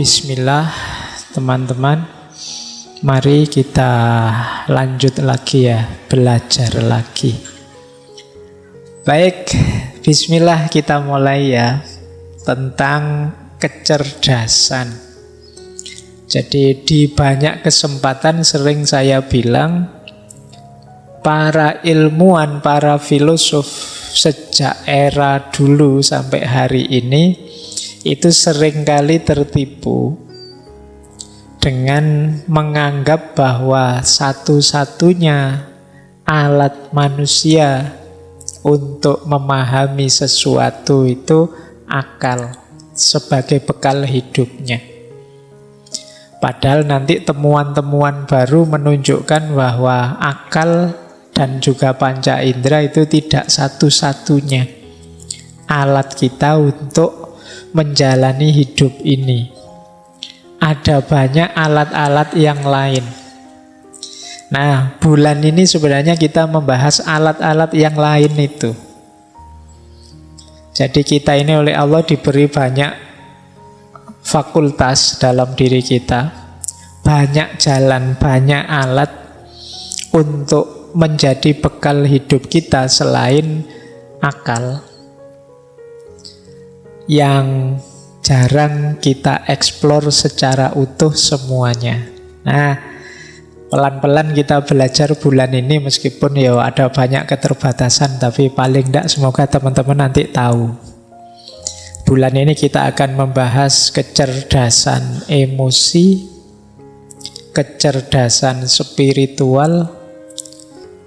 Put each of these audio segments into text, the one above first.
Bismillah, teman-teman. Mari kita lanjut lagi ya, belajar lagi. Baik, bismillah kita mulai ya, tentang kecerdasan. Jadi di banyak kesempatan sering saya bilang, para ilmuwan, para filosof sejak era dulu sampai hari ini itu seringkali tertipu dengan menganggap bahwa satu-satunya alat manusia untuk memahami sesuatu itu akal sebagai bekal hidupnya. Padahal nanti temuan-temuan baru menunjukkan bahwa akal dan juga panca indera itu tidak satu-satunya alat kita untuk menjalani hidup ini. Ada banyak alat-alat yang lain. Nah, bulan ini sebenarnya kita membahas alat-alat yang lain itu. Jadi kita ini oleh Allah diberi banyak fakultas dalam diri kita, banyak jalan, banyak alat untuk menjadi bekal hidup kita selain akal, yang jarang kita eksplor secara utuh semuanya. Nah, pelan-pelan kita belajar bulan ini, meskipun ya ada banyak keterbatasan, tapi paling tidak semoga teman-teman nanti tahu. Bulan ini kita akan membahas kecerdasan emosi, kecerdasan spiritual,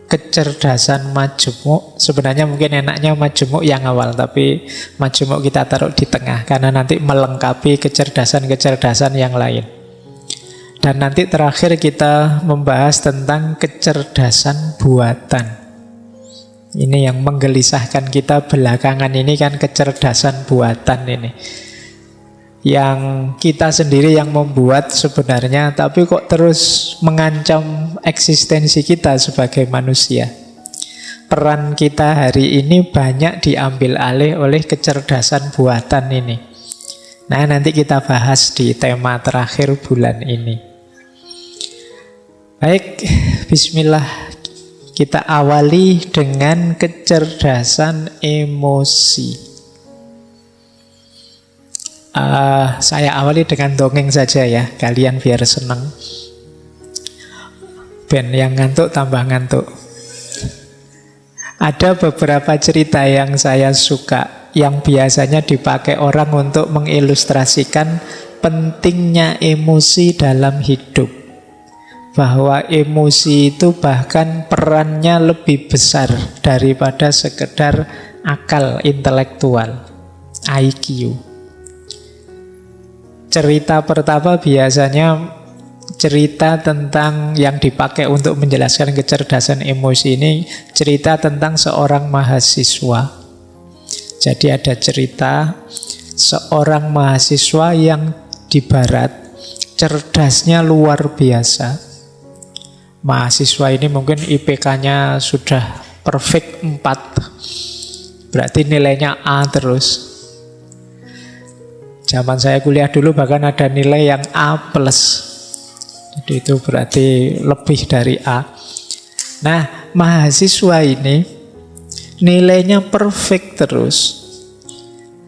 kecerdasan majemuk. Sebenarnya mungkin enaknya majemuk yang awal, tapi majemuk kita taruh di tengah karena nanti melengkapi kecerdasan-kecerdasan yang lain. Dan nanti terakhir kita membahas tentang kecerdasan buatan. Ini yang menggelisahkan kita belakangan ini kan, kecerdasan buatan ini, yang kita sendiri yang membuat sebenarnya, tapi kok terus mengancam eksistensi kita sebagai manusia. Peran kita hari ini banyak diambil alih oleh kecerdasan buatan ini. Nah, nanti kita bahas di tema terakhir bulan ini. Baik, bismillah. Kita awali dengan kecerdasan emosi. Saya awali dengan dongeng saja ya, kalian biar senang. Ben yang ngantuk tambah ngantuk. Ada beberapa cerita yang saya suka, yang biasanya dipakai orang untuk mengilustrasikan pentingnya emosi dalam hidup. Bahwa emosi itu bahkan perannya lebih besar daripada sekedar akal intelektual, IQ. Cerita pertama biasanya cerita tentang, yang dipakai untuk menjelaskan kecerdasan emosi ini, cerita tentang seorang mahasiswa. Jadi ada cerita seorang mahasiswa yang di barat cerdasnya luar biasa. Mahasiswa ini mungkin IPK-nya sudah perfect 4, berarti nilainya A terus. Zaman saya kuliah dulu bahkan ada nilai yang A+. Jadi itu berarti lebih dari A. Nah, mahasiswa ini nilainya perfect terus.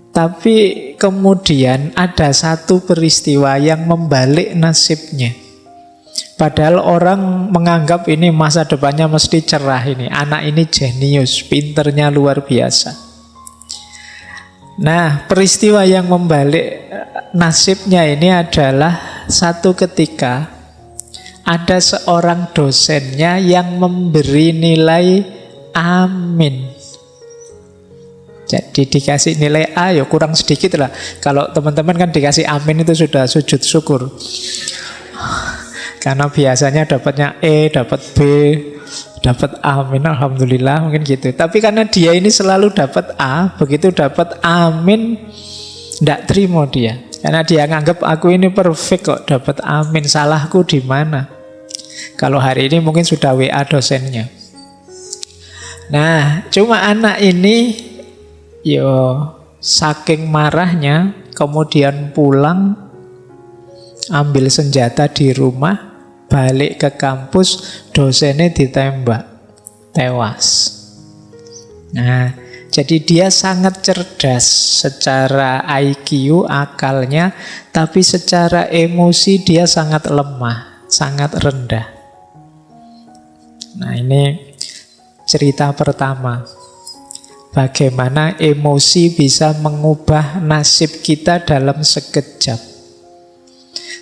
Tapi kemudian ada satu peristiwa yang membalik nasibnya. Padahal orang menganggap ini masa depannya mesti cerah ini. Anak ini jenius, pinternya luar biasa. Nah, peristiwa yang membalik nasibnya ini adalah satu ketika ada seorang dosennya yang memberi nilai amin. Jadi dikasih nilai A ya kurang sedikit lah. Kalau teman-teman kan dikasih amin itu sudah sujud syukur. Karena biasanya dapatnya E, dapat B, dapat amin, alhamdulillah, mungkin gitu. Tapi karena dia ini selalu dapat A, begitu dapat amin, tidak terima dia. Karena dia nganggap aku ini perfect kok, dapat amin, salahku di mana? Kalau hari ini mungkin sudah WA dosennya. Nah, cuma anak ini, saking marahnya, kemudian pulang, ambil senjata di rumah, balik ke kampus, dosennya ditembak, tewas. Nah, jadi dia sangat cerdas secara IQ, akalnya, tapi secara emosi dia sangat lemah, sangat rendah. Nah, ini cerita pertama. Bagaimana emosi bisa mengubah nasib kita dalam sekejap.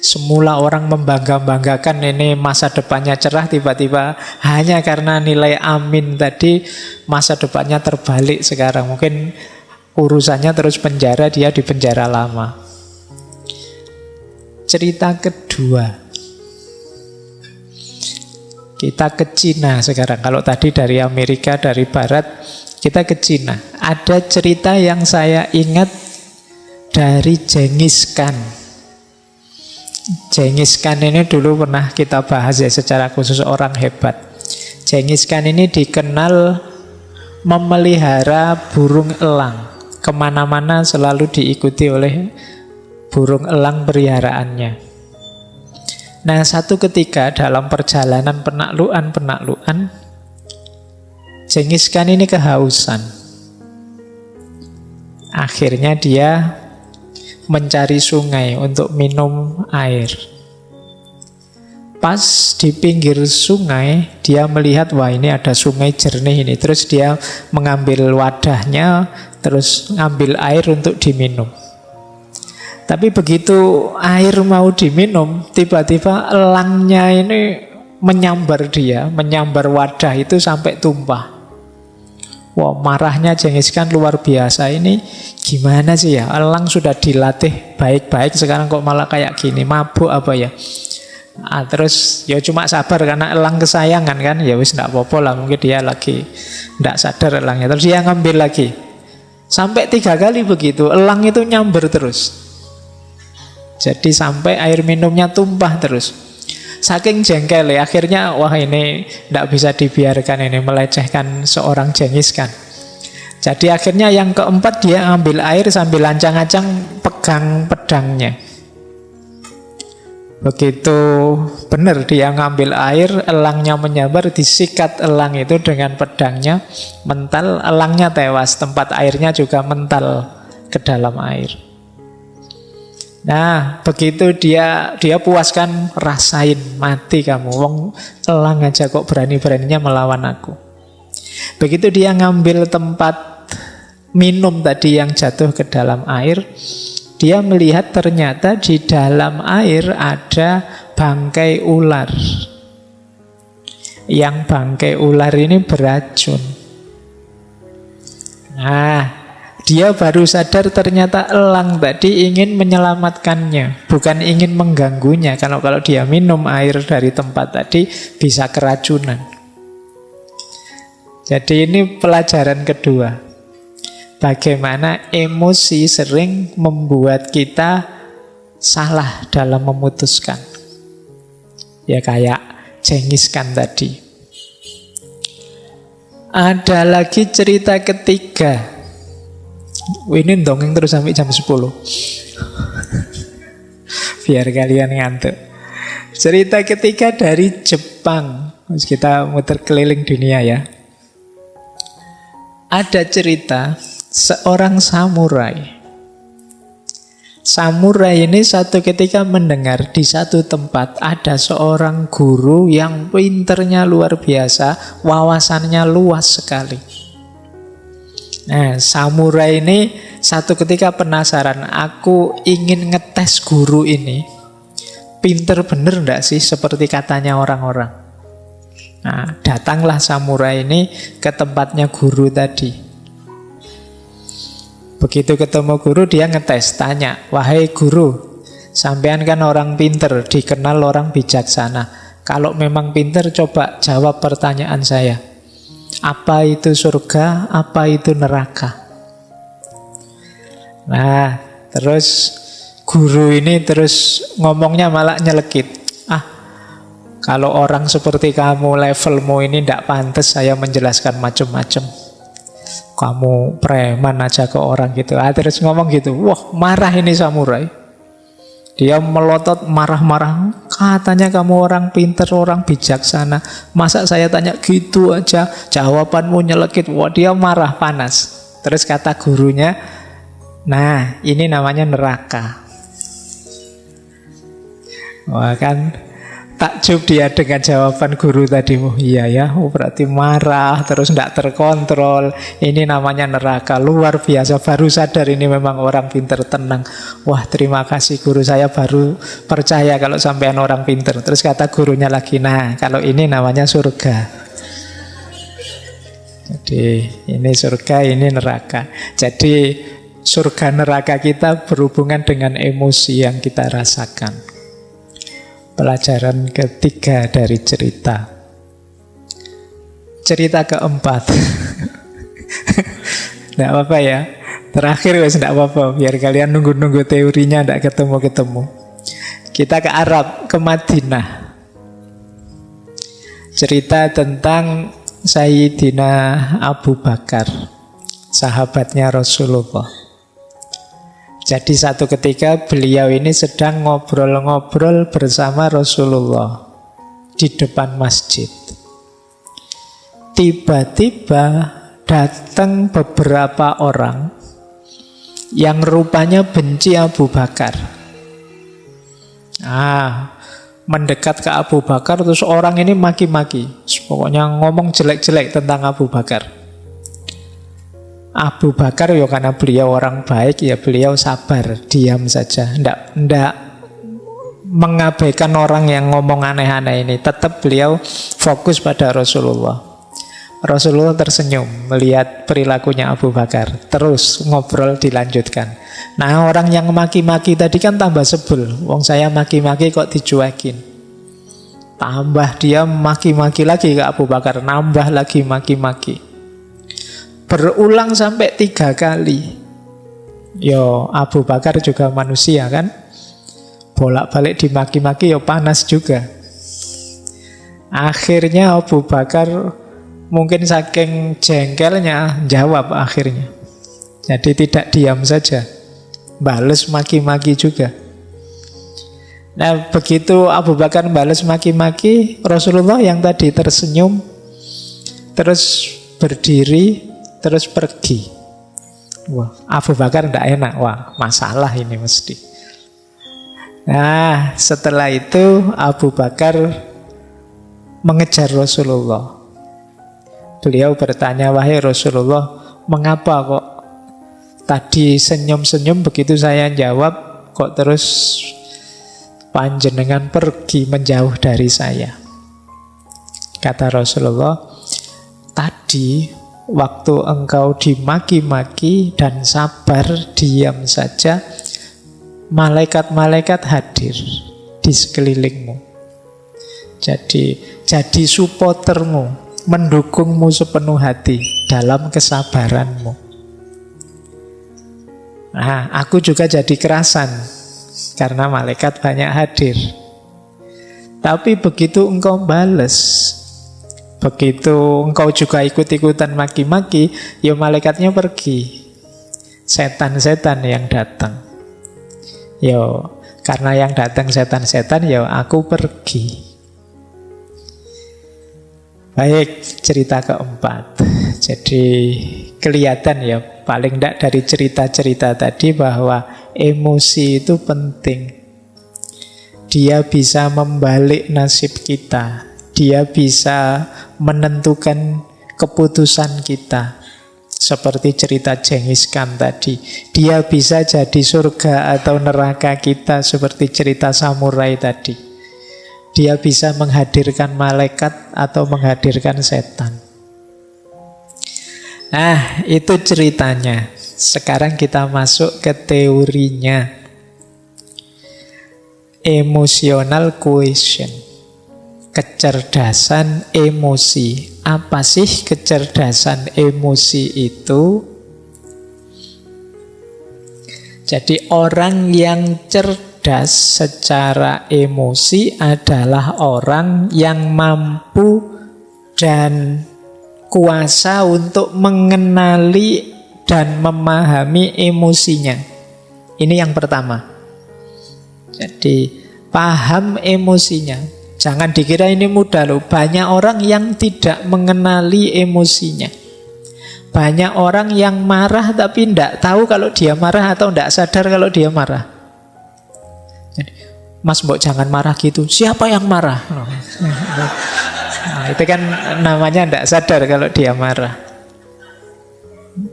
Semula orang membangga-banggakan ini masa depannya cerah, tiba-tiba hanya karena nilai amin tadi masa depannya terbalik sekarang. Mungkin urusannya terus penjara, dia di penjara lama. Cerita kedua. Kita ke Cina sekarang. Kalau tadi dari Amerika, dari Barat, kita ke Cina. Ada cerita yang saya ingat dari Genghis Khan. Genghis Khan ini dulu pernah kita bahas ya secara khusus, orang hebat. Genghis Khan ini dikenal memelihara burung elang. Kemana-mana selalu diikuti oleh burung elang peliharaannya. Nah, satu ketika dalam perjalanan penaklukan, Genghis Khan ini kehausan. Akhirnya dia mencari sungai untuk minum air. Pas di pinggir sungai, dia melihat, wah ini ada sungai jernih ini. Terus dia mengambil wadahnya, terus ngambil air untuk diminum. Tapi begitu air mau diminum, tiba-tiba elangnya ini menyambar dia, menyambar wadah itu sampai tumpah. Wah, marahnya Genghis Khan luar biasa. Ini gimana sih ya? Elang sudah dilatih baik-baik, sekarang kok malah kayak gini, mabuk apa ya? Terus ya cuma sabar karena elang kesayangan kan. Ya wis enggak apa-apa lah, mungkin dia lagi enggak sadar elangnya. Terus dia ngambil lagi. Sampai 3 kali begitu, elang itu nyamber terus. Jadi sampai air minumnya tumpah terus. Saking jengkel ya, akhirnya wah ini tidak bisa dibiarkan, ini melecehkan seorang Genghis Khan. Jadi akhirnya yang keempat dia ambil air sambil lancang-lancang pegang pedangnya. Begitu benar dia ngambil air, elangnya menyambar, disikat elang itu dengan pedangnya, mental, elangnya tewas, tempat airnya juga mental ke dalam air. Nah, begitu dia puaskan, rasain, mati kamu. Wong elang aja kok berani-beraninya melawan aku. Begitu dia ngambil tempat minum tadi yang jatuh ke dalam air, dia melihat ternyata di dalam air ada bangkai ular. Yang bangkai ular ini beracun. Nah, dia baru sadar ternyata elang tadi ingin menyelamatkannya, bukan ingin mengganggunya. Kalau dia minum air dari tempat tadi bisa keracunan. Jadi ini pelajaran kedua. Bagaimana emosi sering membuat kita salah dalam memutuskan. Ya kayak Genghis Khan tadi. Ada lagi cerita ketiga. Ini dongeng terus sampai jam 10 biar kalian ngantuk. Cerita ketiga dari Jepang. Kita muter keliling dunia ya. Ada cerita seorang samurai. Samurai ini satu ketika mendengar di satu tempat ada seorang guru yang pinternya luar biasa, wawasannya luas sekali. Nah, samurai ini satu ketika penasaran, aku ingin ngetes guru ini. Pinter bener enggak sih seperti katanya orang-orang. Nah, datanglah samurai ini ke tempatnya guru tadi. Begitu ketemu guru, dia ngetes, tanya, wahai guru, sampean kan orang pinter, dikenal orang bijaksana. Kalau memang pinter, coba jawab pertanyaan saya. Apa itu surga? Apa itu neraka? Nah, terus guru ini terus ngomongnya malah nyelekit. Kalau orang seperti kamu, levelmu ini tidak pantas saya menjelaskan macam-macam. Kamu preman aja ke orang gitu. Terus ngomong gitu. Wah, marah ini samurai. Dia melotot marah-marah, katanya kamu orang pinter, orang bijaksana, masa saya tanya gitu aja jawabanmu nyelekit. Wah, dia marah, panas. Terus kata gurunya, nah ini namanya neraka. Wah, kan takjub dia dengan jawaban guru tadi. Oh iya ya, oh berarti marah, terus tidak terkontrol. Ini namanya neraka, luar biasa. Baru sadar ini memang orang pinter, tenang. Wah, terima kasih guru, saya baru percaya kalau sampean orang pinter. Terus kata gurunya lagi, nah kalau ini namanya surga. Jadi ini surga, ini neraka. Jadi surga neraka kita berhubungan dengan emosi yang kita rasakan. Pelajaran ketiga dari cerita. Cerita keempat. Tidak apa-apa ya. Terakhir wes tidak apa-apa. Biar kalian nunggu-nunggu teorinya tidak ketemu-ketemu. Kita ke Arab, ke Madinah. Cerita tentang Sayyidina Abu Bakar, sahabatnya Rasulullah. Jadi satu ketika beliau ini sedang ngobrol-ngobrol bersama Rasulullah di depan masjid. Tiba-tiba datang beberapa orang yang rupanya benci Abu Bakar. Mendekat ke Abu Bakar, terus orang ini maki-maki. Pokoknya ngomong jelek-jelek tentang Abu Bakar. Abu Bakar ya karena beliau orang baik, ya beliau sabar, diam saja, ndak mengabaikan orang yang ngomong aneh-aneh ini. Tetap beliau fokus pada Rasulullah. Rasulullah tersenyum melihat perilakunya Abu Bakar. Terus ngobrol dilanjutkan. Nah, orang yang maki-maki tadi kan tambah sebel. Wong saya maki-maki kok dicuekin. Tambah dia maki-maki lagi ke Abu Bakar, nambah lagi maki-maki. Berulang sampai 3 kali. Yo, Abu Bakar juga manusia kan, bolak-balik dimaki-maki yo panas juga. Akhirnya Abu Bakar mungkin saking jengkelnya jawab akhirnya. Jadi tidak diam saja, bales maki-maki juga. Nah, begitu Abu Bakar bales maki-maki, Rasulullah yang tadi tersenyum terus berdiri, terus pergi. Wah, Abu Bakar tidak enak. Wah, masalah ini mesti. Nah, setelah itu Abu Bakar mengejar Rasulullah. Beliau bertanya, wahai Rasulullah, mengapa kok tadi senyum-senyum begitu saya jawab, kok terus panjenengan pergi menjauh dari saya? Kata Rasulullah, tadi waktu engkau dimaki-maki dan sabar diam saja, malaikat-malaikat hadir di sekelilingmu. Jadi supportermu, mendukungmu sepenuh hati dalam kesabaranmu. Nah, aku juga jadi kerasan karena malaikat banyak hadir. Tapi begitu engkau bales, begitu engkau juga ikut-ikutan maki-maki, ya malaikatnya pergi. Setan-setan yang datang. Yo, karena yang datang setan-setan, ya aku pergi. Baik, cerita keempat. Jadi kelihatan ya, paling tidak dari cerita-cerita tadi bahwa emosi itu penting. Dia bisa membalik nasib kita. Dia bisa menentukan keputusan kita. Seperti cerita Genghis Khan tadi. Dia bisa jadi surga atau neraka kita, seperti cerita samurai tadi. Dia bisa menghadirkan malaikat atau menghadirkan setan. Nah, itu ceritanya. Sekarang kita masuk ke teorinya. Emotional quotient. Kecerdasan emosi. Apa sih kecerdasan emosi itu? Jadi orang yang cerdas secara emosi adalah orang yang mampu dan kuasa untuk mengenali dan memahami emosinya. Ini yang pertama. Jadi paham emosinya. Jangan dikira ini mudah loh. Banyak orang yang tidak mengenali emosinya. Banyak orang yang marah tapi tidak tahu kalau dia marah atau tidak sadar kalau dia marah. Jadi, Mas mbok jangan marah gitu. Siapa yang marah? Nah, itu kan namanya tidak sadar kalau dia marah.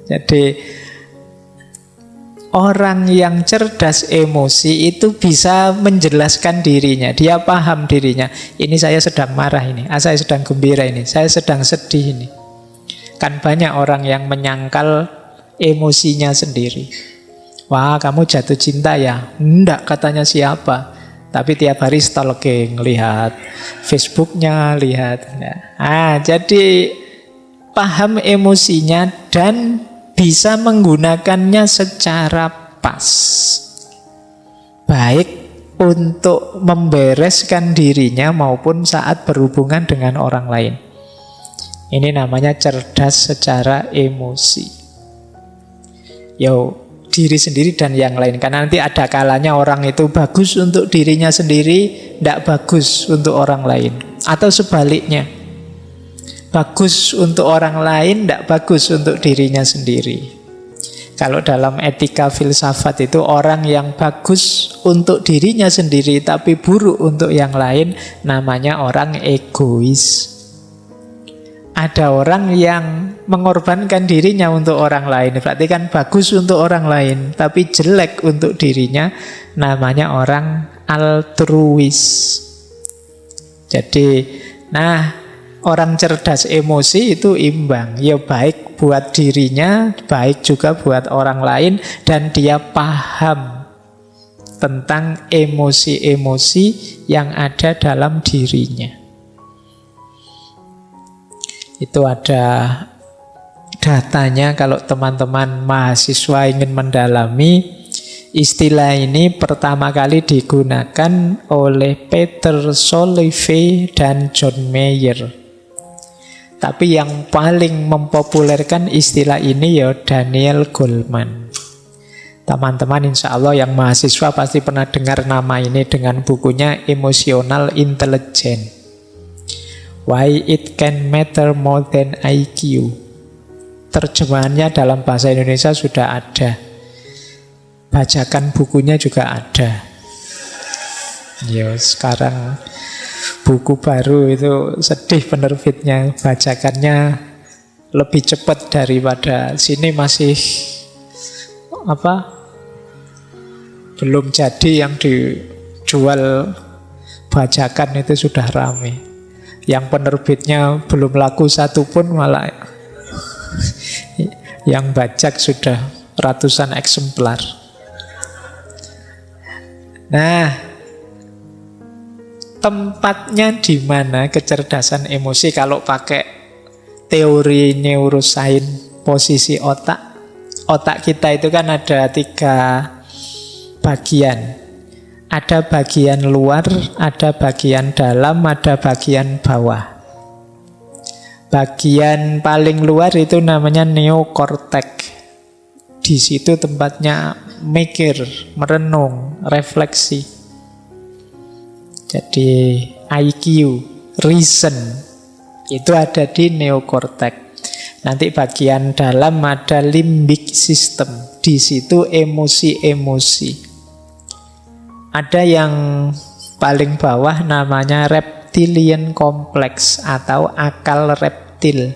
Jadi orang yang cerdas emosi itu bisa menjelaskan dirinya. Dia paham dirinya. Ini saya sedang marah ini. Saya sedang gembira ini. Saya sedang sedih ini. Kan banyak orang yang menyangkal emosinya sendiri. Wah, kamu jatuh cinta ya? Enggak, katanya siapa? Tapi tiap hari stalking, lihat Facebooknya, lihat. Jadi paham emosinya dan bisa menggunakannya secara pas. Baik untuk membereskan dirinya maupun saat berhubungan dengan orang lain. Ini namanya cerdas secara emosi. Diri sendiri dan yang lain. Karena nanti ada kalanya orang itu bagus untuk dirinya sendiri, tidak bagus untuk orang lain. Atau sebaliknya, bagus untuk orang lain, tidak bagus untuk dirinya sendiri. Kalau dalam etika filsafat itu, orang yang bagus untuk dirinya sendiri tapi buruk untuk yang lain, namanya orang egois. Ada orang yang mengorbankan dirinya untuk orang lain, berarti kan bagus untuk orang lain tapi jelek untuk dirinya, namanya orang altruis. Jadi, orang cerdas emosi itu imbang. Ya baik buat dirinya, baik juga buat orang lain, dan dia paham tentang emosi-emosi yang ada dalam dirinya. Itu ada datanya kalau teman-teman mahasiswa ingin mendalami. Istilah ini pertama kali digunakan oleh Peter Salovey dan John Mayer. Tapi yang paling mempopulerkan istilah ini ya Daniel Goleman. Teman-teman insya Allah yang mahasiswa pasti pernah dengar nama ini dengan bukunya Emotional Intelligence. Why it can matter more than IQ. Terjemahannya dalam bahasa Indonesia sudah ada. Bajakan bukunya juga ada. Sekarang buku baru itu sedih penerbitnya. Bajakannya lebih cepat daripada sini masih belum jadi, yang dijual bajakan itu sudah ramai. Yang penerbitnya belum laku satu pun malah yang bajak sudah ratusan eksemplar. Tempatnya di mana kecerdasan emosi kalau pakai teori neuroscience posisi otak? Otak kita itu kan ada 3 bagian. Ada bagian luar, ada bagian dalam, ada bagian bawah. Bagian paling luar itu namanya neokorteks. Di situ tempatnya mikir, merenung, refleksi. Jadi IQ, reason, itu ada di neokorteks. Nanti bagian dalam ada limbic system. Di situ emosi-emosi. Ada yang paling bawah namanya reptilian complex atau akal reptil.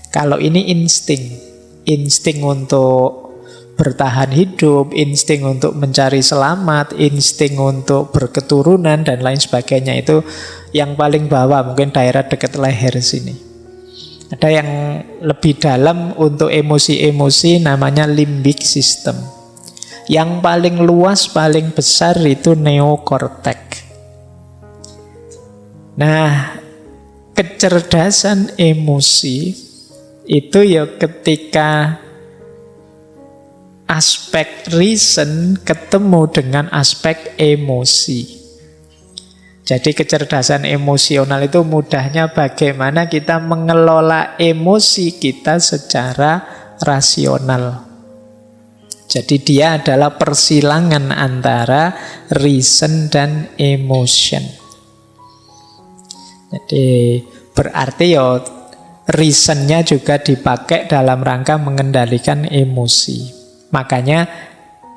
Kalau ini insting. Insting untuk bertahan hidup, insting untuk mencari selamat, insting untuk berketurunan, dan lain sebagainya. Itu yang paling bawah, mungkin daerah dekat leher sini. Ada yang lebih dalam untuk emosi-emosi namanya limbic system. Yang paling luas, paling besar itu neokorteks. Kecerdasan emosi itu ya ketika aspek reason ketemu dengan aspek emosi. Jadi kecerdasan emosional itu mudahnya bagaimana kita mengelola emosi kita secara rasional. Jadi dia adalah persilangan antara reason dan emotion. Jadi berarti ya reasonnya juga dipakai dalam rangka mengendalikan emosi. Makanya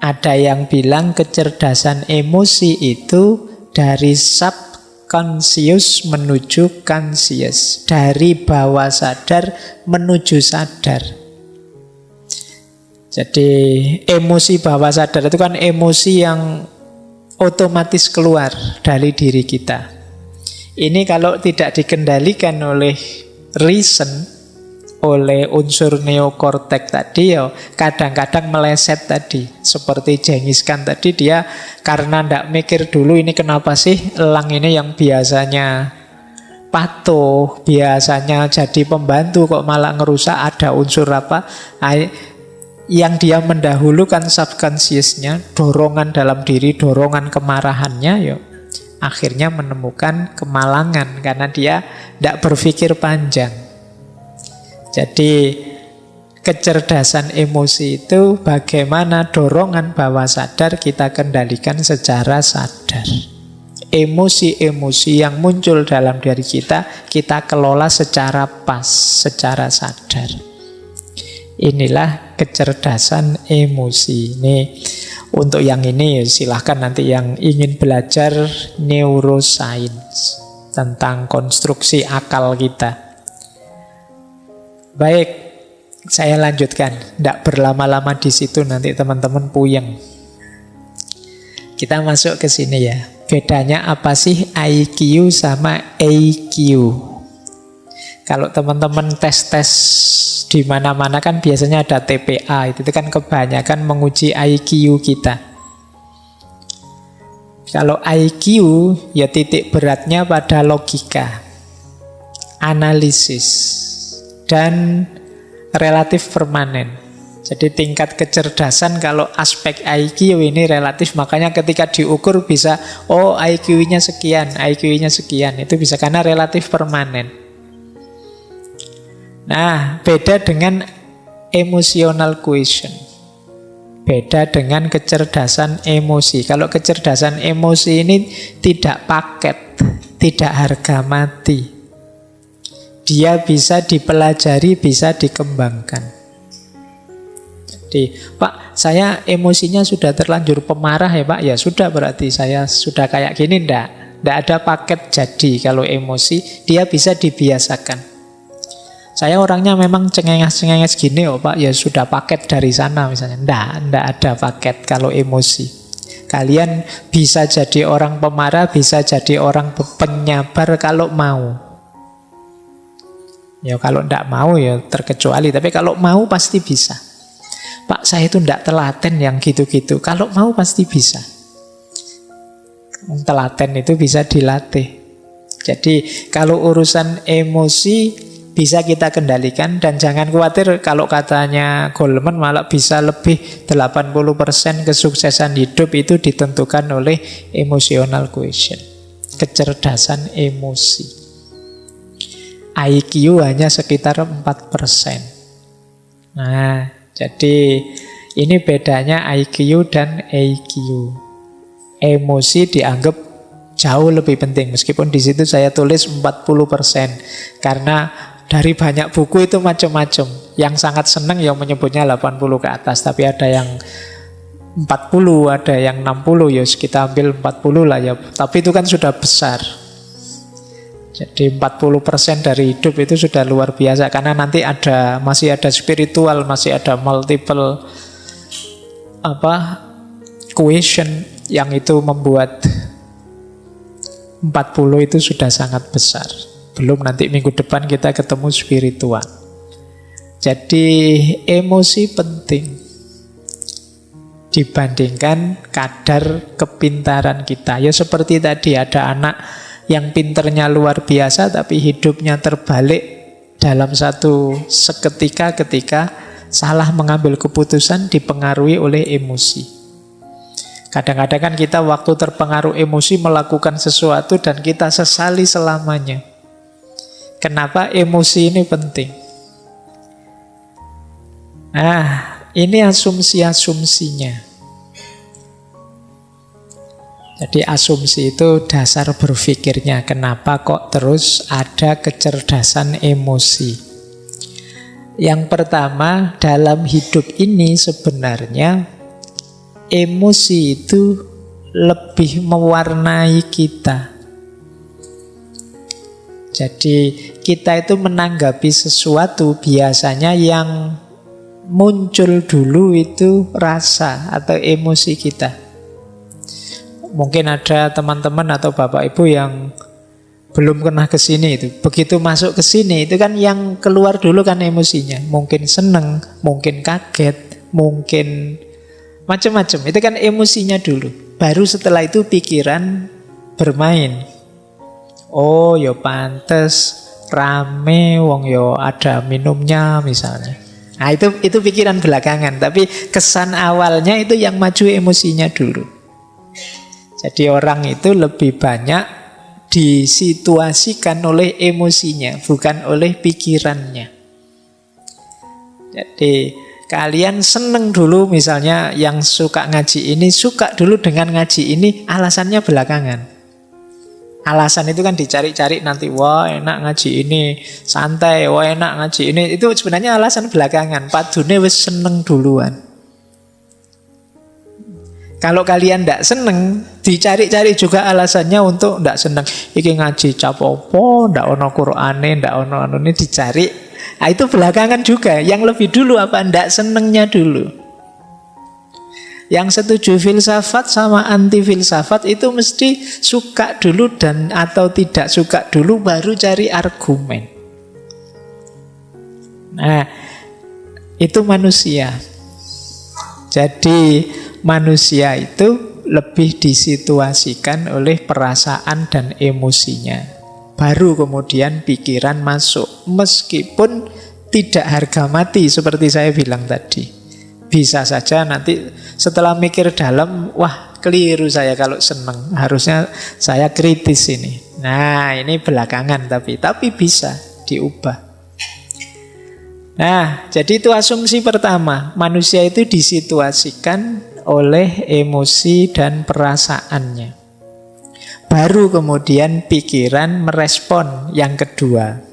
ada yang bilang kecerdasan emosi itu dari subconscious menuju conscious, dari bawah sadar menuju sadar. Jadi emosi bawah sadar itu kan emosi yang otomatis keluar dari diri kita. Ini kalau tidak dikendalikan oleh reason, oleh unsur neokortek tadi, ya kadang-kadang meleset tadi. Seperti Genghis Khan tadi, dia karena tidak mikir dulu ini kenapa sih elang ini yang biasanya patuh, biasanya jadi pembantu kok malah ngerusak, ada unsur apa yang dia mendahulukan subconsciousnya, dorongan dalam diri, dorongan kemarahannya, yuk akhirnya menemukan kemalangan karena dia tidak berpikir panjang. Jadi kecerdasan emosi itu bagaimana dorongan bawah sadar kita kendalikan secara sadar. Emosi-emosi yang muncul dalam diri kita kelola secara pas, secara sadar. Inilah kecerdasan emosi. Ini untuk yang ini silahkan nanti yang ingin belajar neuroscience tentang konstruksi akal kita. Baik, saya lanjutkan. Tidak berlama-lama di situ nanti teman-teman puyeng. Kita masuk ke sini ya. Bedanya apa sih IQ sama EQ? Kalau teman-teman tes-tes di mana-mana kan biasanya ada TPA, itu kan kebanyakan menguji IQ kita. Kalau IQ ya titik beratnya pada logika, analisis, dan relatif permanen. Jadi tingkat kecerdasan kalau aspek IQ ini relatif, makanya ketika diukur bisa, oh IQ-nya sekian, IQ-nya sekian, itu bisa karena relatif permanen. Nah, beda dengan emotional quotient. Beda dengan kecerdasan emosi. Kalau kecerdasan emosi ini tidak paket, tidak harga mati. Dia bisa dipelajari, bisa dikembangkan. Jadi, Pak, saya emosinya sudah terlanjur pemarah ya Pak. Ya sudah, berarti saya sudah kayak gini. Tidak ada paket jadi kalau emosi. Dia bisa dibiasakan. Saya orangnya memang cengenges-cengenges gini oh Pak, ya sudah paket dari sana misalnya. Nggak ada paket kalau emosi. Kalian bisa jadi orang pemarah, bisa jadi orang penyabar kalau mau. Ya kalau nggak mau ya terkecuali, tapi kalau mau pasti bisa. Pak, saya itu nggak telaten yang gitu-gitu. Kalau mau pasti bisa. Telaten itu bisa dilatih. Jadi kalau urusan emosi bisa kita kendalikan, dan jangan khawatir kalau katanya Goleman malah bisa lebih 80% kesuksesan hidup itu ditentukan oleh emotional quotient, kecerdasan emosi. IQ hanya sekitar 4%. Nah, jadi ini bedanya IQ dan EQ. Emosi dianggap jauh lebih penting, meskipun di situ saya tulis 40%, karena dari banyak buku itu macam-macam. Yang sangat senang yang menyebutnya 80 ke atas, tapi ada yang 40, ada yang 60, ya kita ambil 40 lah ya. Tapi itu kan sudah besar. Jadi 40% dari hidup itu sudah luar biasa, karena nanti masih ada spiritual, masih ada multiple quotient yang itu membuat 40 itu sudah sangat besar. Belum nanti minggu depan kita ketemu spiritual. Jadi emosi penting dibandingkan kadar kepintaran kita. Ya seperti tadi ada anak yang pinternya luar biasa tapi hidupnya terbalik dalam satu seketika ketika salah mengambil keputusan dipengaruhi oleh emosi. Kadang-kadang kan kita waktu terpengaruh emosi melakukan sesuatu dan kita sesali selamanya. Kenapa emosi ini penting? Nah, ini asumsi-asumsinya. Jadi asumsi itu dasar berpikirnya. Kenapa kok terus ada kecerdasan emosi? Yang pertama, dalam hidup ini sebenarnya emosi itu lebih mewarnai kita. Jadi kita itu menanggapi sesuatu biasanya yang muncul dulu itu rasa atau emosi kita. Mungkin ada teman-teman atau bapak ibu yang belum pernah ke sini itu. Begitu masuk ke sini itu kan yang keluar dulu kan emosinya. Mungkin seneng, mungkin kaget, mungkin macam-macam. Itu kan emosinya dulu. Baru setelah itu pikiran bermain. Oh, yo pantes rame wong yo ada minumnya misalnya. Nah, itu pikiran belakangan, tapi kesan awalnya itu yang maju emosinya dulu. Jadi orang itu lebih banyak disituasikan oleh emosinya, bukan oleh pikirannya. Jadi kalian seneng dulu misalnya yang suka ngaji ini, suka dulu dengan ngaji ini, alasannya belakangan. Alasan itu kan dicari-cari nanti, wah enak ngaji ini, santai, wah enak ngaji ini. Itu sebenarnya alasan belakangan, padune wis seneng duluan. Kalau kalian tidak seneng, dicari-cari juga alasannya untuk tidak seneng. Iki ngaji capopo, tidak ono Qur'ane, tidak ono ini dicari. Nah, itu belakangan juga. Yang lebih dulu apa? Tidak senengnya dulu. Yang setuju filsafat sama anti filsafat itu mesti suka dulu dan atau tidak suka dulu baru cari argumen. Nah, itu manusia. Jadi manusia itu lebih disituasikan oleh perasaan dan emosinya. Baru kemudian pikiran masuk. Meskipun tidak harga mati seperti saya bilang tadi. Bisa saja nanti setelah mikir dalam, wah keliru saya kalau seneng. Harusnya saya kritis ini. Nah ini belakangan tapi bisa diubah. Nah, jadi itu asumsi pertama. Manusia itu disituasikan oleh emosi dan perasaannya. Baru kemudian pikiran merespon yang kedua.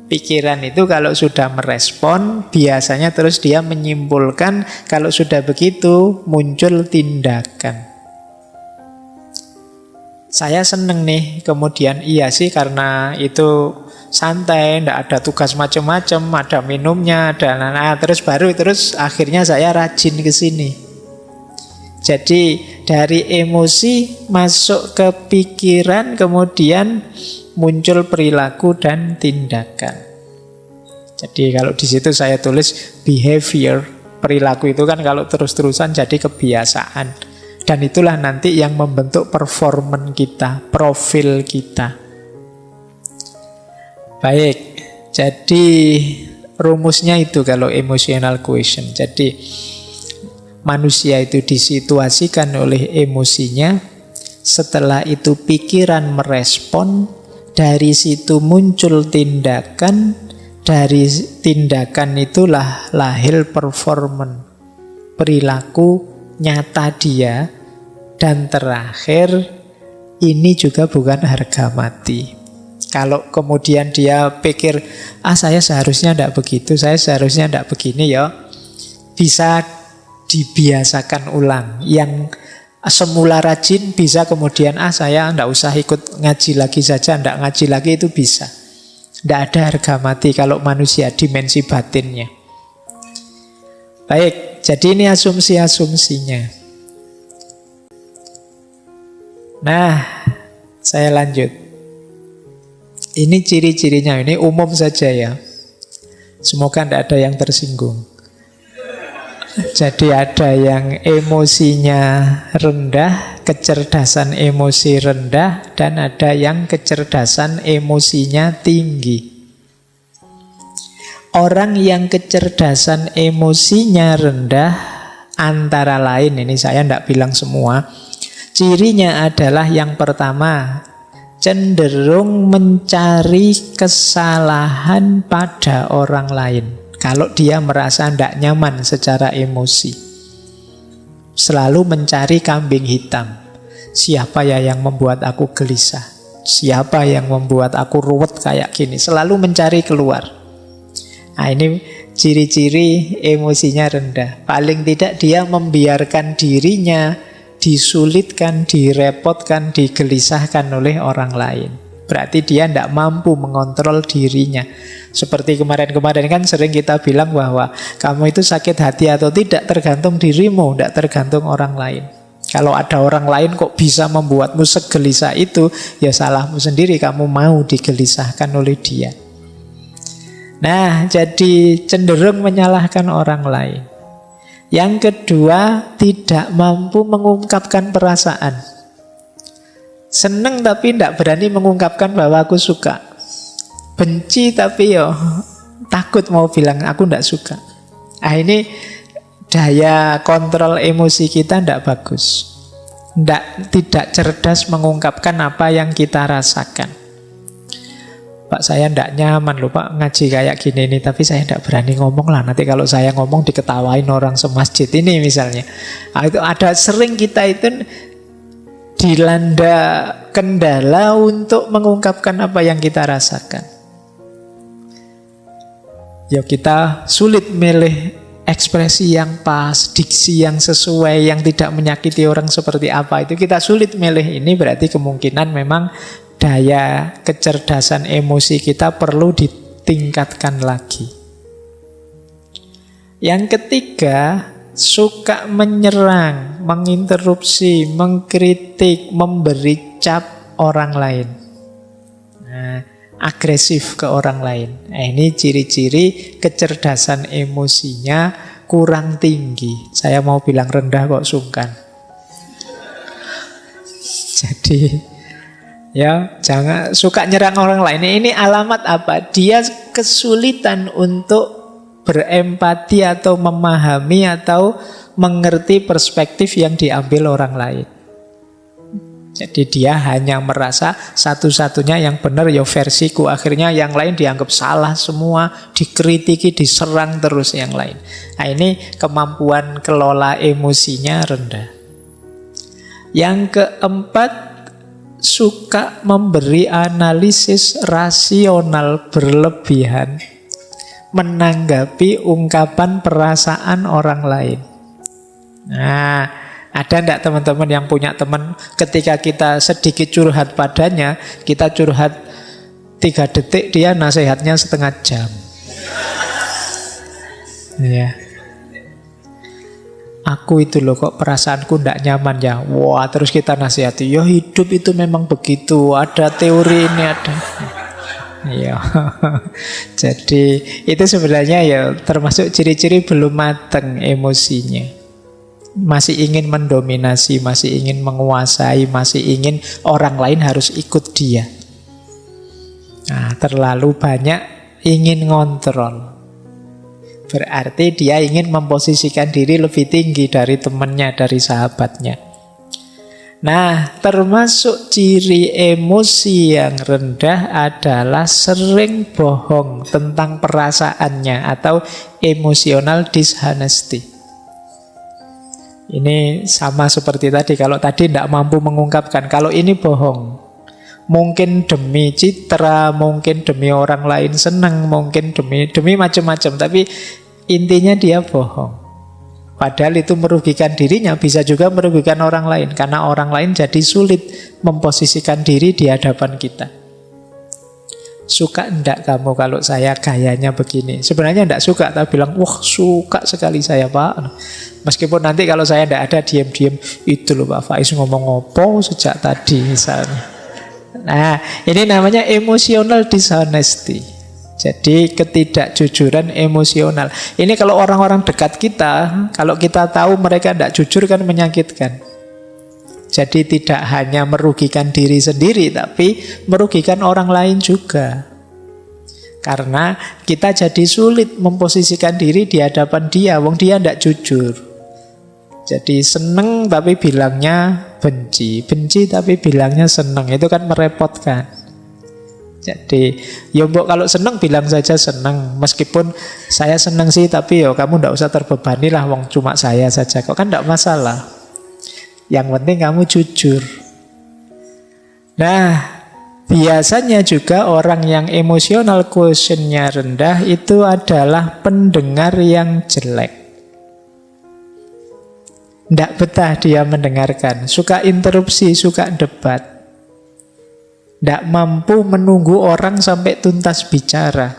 Pikiran itu kalau sudah merespon, biasanya terus dia menyimpulkan, kalau sudah begitu muncul tindakan. Saya seneng nih, kemudian iya sih karena itu santai, tidak ada tugas macam-macam, ada minumnya, ada terus akhirnya saya rajin ke sini. Jadi dari emosi masuk ke pikiran, kemudian muncul perilaku dan tindakan. Jadi kalau di situ saya tulis behavior, perilaku itu kan kalau terus-terusan jadi kebiasaan. Dan itulah nanti yang membentuk performan kita, profil kita. Baik, jadi rumusnya itu kalau emotional quotient. Jadi manusia itu disituasikan oleh emosinya, setelah itu pikiran merespon, dari situ muncul tindakan, dari tindakan itulah lahir performan, perilaku nyata dia, dan terakhir ini juga bukan harga mati. Kalau kemudian dia pikir, saya seharusnya tidak begitu, saya seharusnya tidak begini ya, bisa dibiasakan ulang. Yang semula rajin bisa kemudian, saya tidak usah ikut ngaji lagi saja, tidak ngaji lagi, itu bisa. Tidak ada harga mati kalau manusia, dimensi batinnya. Baik, jadi ini asumsi-asumsinya. Nah, saya lanjut. Ini ciri-cirinya, ini umum saja ya. Semoga tidak ada yang tersinggung. Jadi ada yang emosinya rendah, kecerdasan emosi rendah, dan ada yang kecerdasan emosinya tinggi. Orang yang kecerdasan emosinya rendah, antara lain, ini saya tidak bilang semua, cirinya adalah yang pertama, cenderung mencari kesalahan pada orang lain. Kalau dia merasa tidak nyaman secara emosi, selalu mencari kambing hitam. Siapa ya yang membuat aku gelisah? Siapa yang membuat aku ruwet kayak gini? Selalu mencari keluar. Nah, ini ciri-ciri emosinya rendah. Paling tidak dia membiarkan dirinya disulitkan, direpotkan, digelisahkan oleh orang lain. Berarti dia tidak mampu mengontrol dirinya. Seperti kemarin-kemarin kan sering kita bilang bahwa kamu itu sakit hati atau tidak tergantung dirimu, tidak tergantung orang lain. Kalau ada orang lain kok bisa membuatmu segelisah itu, ya salahmu sendiri, kamu mau digelisahkan oleh dia. Nah, jadi cenderung menyalahkan orang lain. Yang kedua, tidak mampu mengungkapkan perasaan. Seneng tapi tidak berani mengungkapkan bahwa aku suka. Benci tapi takut mau bilang aku tidak suka. Ah, ini daya kontrol emosi kita tidak bagus. Tidak cerdas mengungkapkan apa yang kita rasakan. Pak, saya tidak nyaman loh Pak ngaji kayak gini nih, tapi saya tidak berani ngomong lah. Nanti kalau saya ngomong diketawain orang semasjid ini misalnya. Nah, itu ada sering kita itu dilanda kendala untuk mengungkapkan apa yang kita rasakan. Ya kita sulit milih ekspresi yang pas, diksi yang sesuai, yang tidak menyakiti orang seperti apa. Itu kita sulit milih. Ini berarti kemungkinan memang daya kecerdasan emosi kita perlu ditingkatkan lagi. Yang ketiga, suka menyerang, menginterupsi, mengkritik, memberi cap orang lain. Nah, agresif ke orang lain. Nah, ini ciri-ciri kecerdasan emosinya kurang tinggi. Saya mau bilang rendah kok sungkan. Jadi ya, jangan suka nyerang orang lain. Ini alamat apa? Dia kesulitan untuk berempati atau memahami atau mengerti perspektif yang diambil orang lain. Jadi dia hanya merasa satu-satunya yang benar ya versiku. Akhirnya yang lain dianggap salah semua, dikritiki, diserang terus yang lain. Nah, ini kemampuan kelola emosinya rendah. Yang keempat, suka memberi analisis rasional berlebihan menanggapi ungkapan perasaan orang lain. Nah, ada enggak teman-teman yang punya teman ketika kita sedikit curhat padanya, kita curhat 3 detik, dia nasihatnya setengah jam. Ya. Aku itu loh kok perasaanku enggak nyaman ya. Wah, terus kita nasihati, ya hidup itu memang begitu, ada teori ini ada. Iya. Jadi itu sebenarnya ya termasuk ciri-ciri belum matang emosinya. Masih ingin mendominasi, masih ingin menguasai, masih ingin orang lain harus ikut dia. Nah, terlalu banyak ingin ngontrol. Berarti dia ingin memposisikan diri lebih tinggi dari temannya, dari sahabatnya. Nah, termasuk ciri emosi yang rendah adalah sering bohong tentang perasaannya atau emotional dishonesty. Ini sama seperti tadi. Kalau tadi tidak mampu mengungkapkan, kalau ini bohong. Mungkin demi citra, mungkin demi orang lain senang, mungkin demi macam-macam. Tapi intinya dia bohong. Padahal itu merugikan dirinya, bisa juga merugikan orang lain. Karena orang lain jadi sulit memposisikan diri di hadapan kita. Suka enggak kamu kalau saya gayanya begini? Sebenarnya enggak suka, tapi bilang, wah suka sekali saya Pak. Meskipun nanti kalau saya enggak ada, diam-diam, itu loh Pak Faiz ngomong apa sejak tadi misalnya. Nah, ini namanya emotional dishonesty. Jadi ketidakjujuran emosional. Ini kalau orang-orang dekat kita, kalau kita tahu mereka tidak jujur kan menyakitkan. Jadi tidak hanya merugikan diri sendiri, tapi merugikan orang lain juga. Karena kita jadi sulit memposisikan diri di hadapan dia, wong dia tidak jujur. Jadi seneng tapi bilangnya benci, benci tapi bilangnya seneng, itu kan merepotkan. Jadi, ya mbok kalau seneng bilang saja seneng. Meskipun saya seneng sih, tapi ya kamu ndak usah terbebani lah, wong cuma saya saja. Kok kan ndak masalah. Yang penting kamu jujur. Nah, biasanya juga orang yang emotional quotient-nya rendah itu adalah pendengar yang jelek. Ndak betah dia mendengarkan, suka interupsi, suka debat. Ndak mampu menunggu orang sampai tuntas bicara.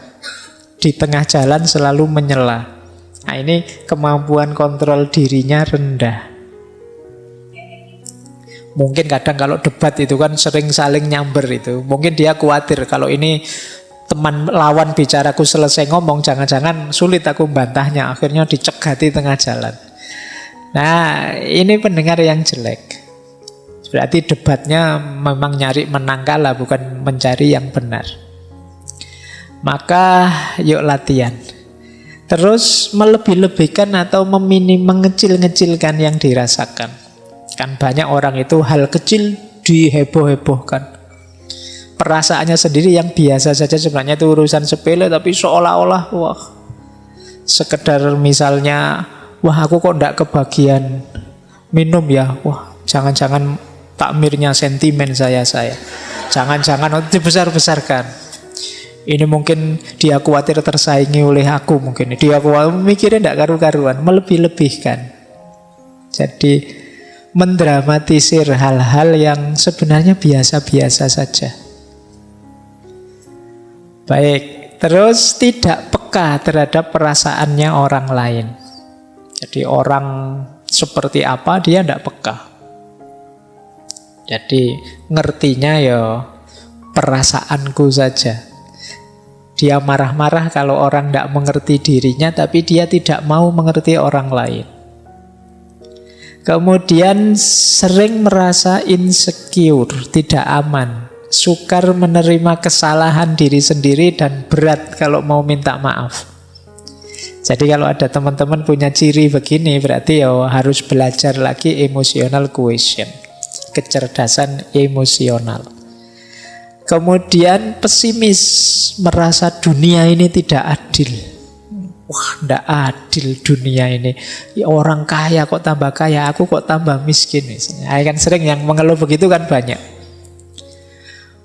Di tengah jalan selalu menyela. Nah, ini kemampuan kontrol dirinya rendah. Mungkin kadang kalau debat itu kan sering saling nyamber itu. Mungkin dia khawatir kalau ini teman lawan bicaraku selesai ngomong, jangan-jangan sulit aku bantahnya. Akhirnya dicegati tengah jalan. Nah, ini pendengar yang jelek. Berarti debatnya memang nyari menang kalah, bukan mencari yang benar. Maka yuk latihan. Terus melebih-lebihkan atau mengecil-ngecilkan yang dirasakan. Kan banyak orang itu hal kecil diheboh-hebohkan. Perasaannya sendiri yang biasa saja sebenarnya itu urusan sepele, tapi seolah-olah wah, sekedar misalnya, wah aku kok ndak kebagian minum ya, wah jangan-jangan takmirnya sentimen saya. Jangan-jangan dibesar-besarkan. Ini mungkin dia khawatir tersaingi oleh aku, mungkin dia khawatir, mikirnya tidak karu-karuan, melebih-lebihkan. Jadi mendramatisir hal-hal yang sebenarnya biasa-biasa saja. Baik, terus tidak peka terhadap perasaannya orang lain. Jadi orang seperti apa dia tidak peka. Jadi ngertinya ya perasaanku saja. Dia marah-marah kalau orang tidak mengerti dirinya, tapi dia tidak mau mengerti orang lain. Kemudian sering merasa insecure, tidak aman, sukar menerima kesalahan diri sendiri dan berat kalau mau minta maaf. Jadi kalau ada teman-teman punya ciri begini, berarti ya harus belajar lagi emotional quotient. Kecerdasan emosional. Kemudian pesimis, merasa dunia ini tidak adil. Wah, tidak adil dunia ini. Ya, orang kaya kok tambah kaya, aku kok tambah miskin. Misalnya. Kan sering yang mengeluh begitu kan banyak.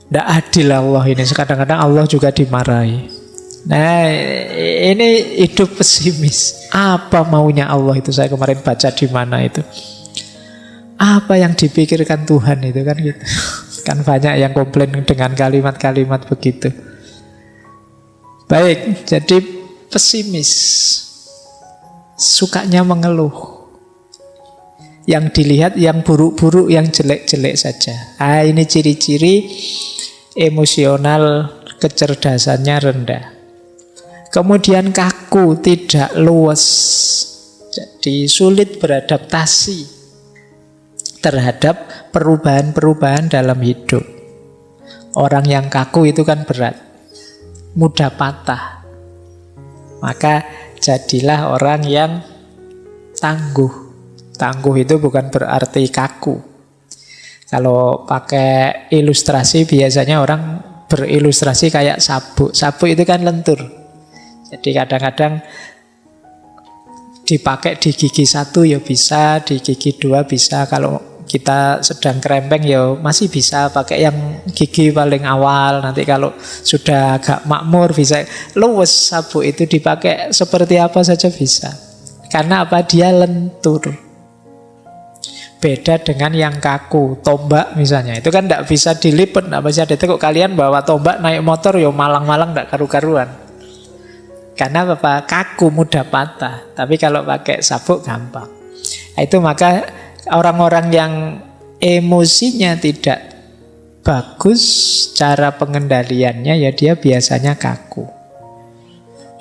Tidak adil Allah ini. Kadang-kadang Allah juga dimarahi. Nah, ini hidup pesimis. Apa maunya Allah itu? Saya kemarin baca di mana itu. Apa yang dipikirkan Tuhan itu kan gitu. Kan banyak yang komplain dengan kalimat-kalimat begitu. Baik, jadi pesimis. Sukanya mengeluh. Yang dilihat yang buruk-buruk, yang jelek-jelek saja. Ini ciri-ciri emosional kecerdasannya rendah. Kemudian kaku, tidak luwes. Jadi sulit beradaptasi terhadap perubahan-perubahan dalam hidup. Orang yang kaku itu kan berat, mudah patah. Maka jadilah orang yang tangguh. Tangguh itu bukan berarti kaku. Kalau pakai ilustrasi biasanya orang berilustrasi kayak sabuk. Sabuk itu kan lentur. Jadi kadang-kadang dipakai di gigi satu ya bisa, di gigi dua bisa. Kalau kita sedang kerempeng ya masih bisa pakai yang gigi paling awal. Nanti kalau sudah agak makmur bisa. Luwes sabuk itu dipakai seperti apa saja bisa. Karena apa? Dia lentur. Beda dengan yang kaku. Tombak misalnya, itu kan tidak bisa dilipat, tidak bisa ditekuk. Kalian bawa tombak naik motor ya malang-malang tidak karu-karuan. Karena apa? Kaku, mudah patah. Tapi kalau pakai sabuk gampang. Itu maka orang-orang yang emosinya tidak bagus, cara pengendaliannya ya dia biasanya kaku.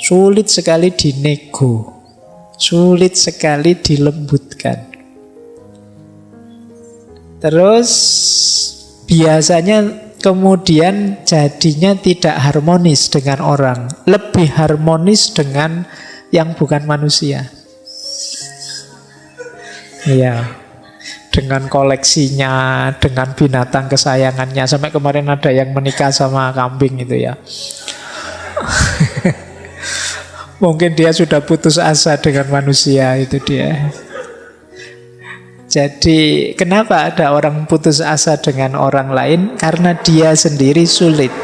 Sulit sekali dinego, sulit sekali dilembutkan. Terus biasanya kemudian jadinya tidak harmonis dengan orang, lebih harmonis dengan yang bukan manusia. Iya. dengan koleksinya, dengan binatang kesayangannya. Sampai kemarin ada yang menikah sama kambing itu ya. Mungkin dia sudah putus asa dengan manusia, itu dia. Jadi kenapa ada orang putus asa dengan orang lain? Karena dia sendiri sulit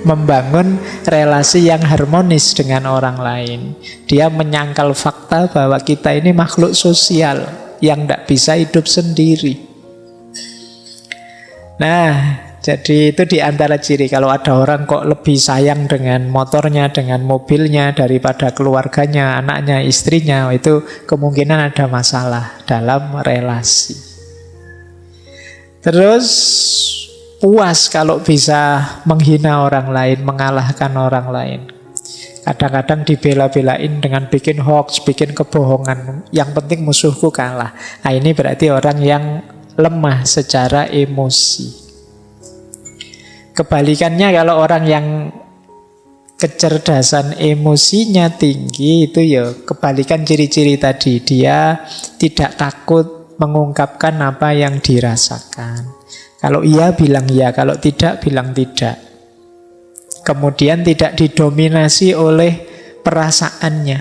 membangun relasi yang harmonis dengan orang lain. Dia menyangkal fakta bahwa kita ini makhluk sosial yang tidak bisa hidup sendiri. Nah, jadi itu di antara ciri. Kalau ada orang kok lebih sayang dengan motornya, dengan mobilnya daripada keluarganya, anaknya, istrinya, itu kemungkinan ada masalah dalam relasi. Terus puas kalau bisa menghina orang lain, mengalahkan orang lain. Kadang-kadang dibela-belain dengan bikin hoax, bikin kebohongan. Yang penting musuhku kalah. Nah, ini berarti orang yang lemah secara emosi. Kebalikannya, kalau orang yang kecerdasan emosinya tinggi, itu ya kebalikan ciri-ciri tadi. Dia tidak takut mengungkapkan apa yang dirasakan. Kalau iya bilang iya, kalau tidak bilang tidak. Kemudian tidak didominasi oleh perasaannya.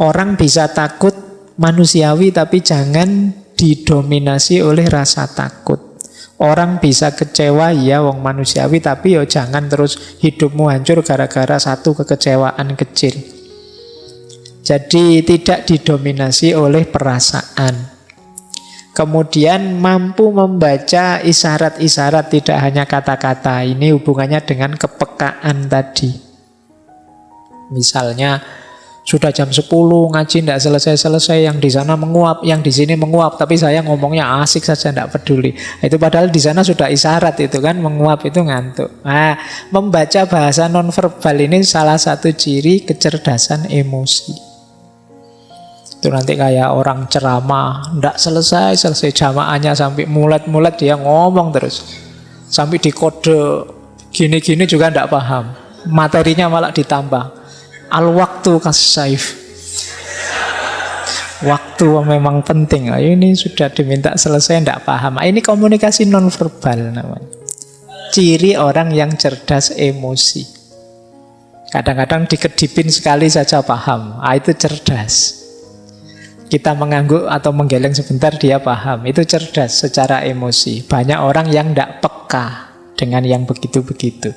Orang bisa takut manusiawi, tapi jangan didominasi oleh rasa takut. Orang bisa kecewa, ya wong manusiawi, tapi yo jangan terus hidupmu hancur gara-gara satu kekecewaan kecil. Jadi tidak didominasi oleh perasaan. Kemudian mampu membaca isyarat-isyarat, tidak hanya kata-kata. Ini hubungannya dengan kepekaan tadi. Misalnya sudah jam 10 ngaji tidak selesai-selesai, yang di sana menguap, yang di sini menguap, tapi saya ngomongnya asik saja, tidak peduli. Itu padahal di sana sudah isyarat itu kan, menguap itu ngantuk. Nah, membaca bahasa nonverbal ini salah satu ciri kecerdasan emosi. Itu nanti kayak orang ceramah, tidak selesai jamaahnya, sampai mulet-mulet dia ngomong terus. Sampai dikode gini-gini juga tidak paham. Materinya malah ditambah. Al-waktu kas-saif. Waktu memang penting. Ini sudah diminta selesai, tidak paham. Ini komunikasi nonverbal namanya. Ciri orang yang cerdas emosi. Kadang-kadang dikedipin sekali saja paham. Itu cerdas. Kita mengangguk atau menggeleng sebentar, dia paham. Itu cerdas secara emosi. Banyak orang yang tidak peka dengan yang begitu-begitu.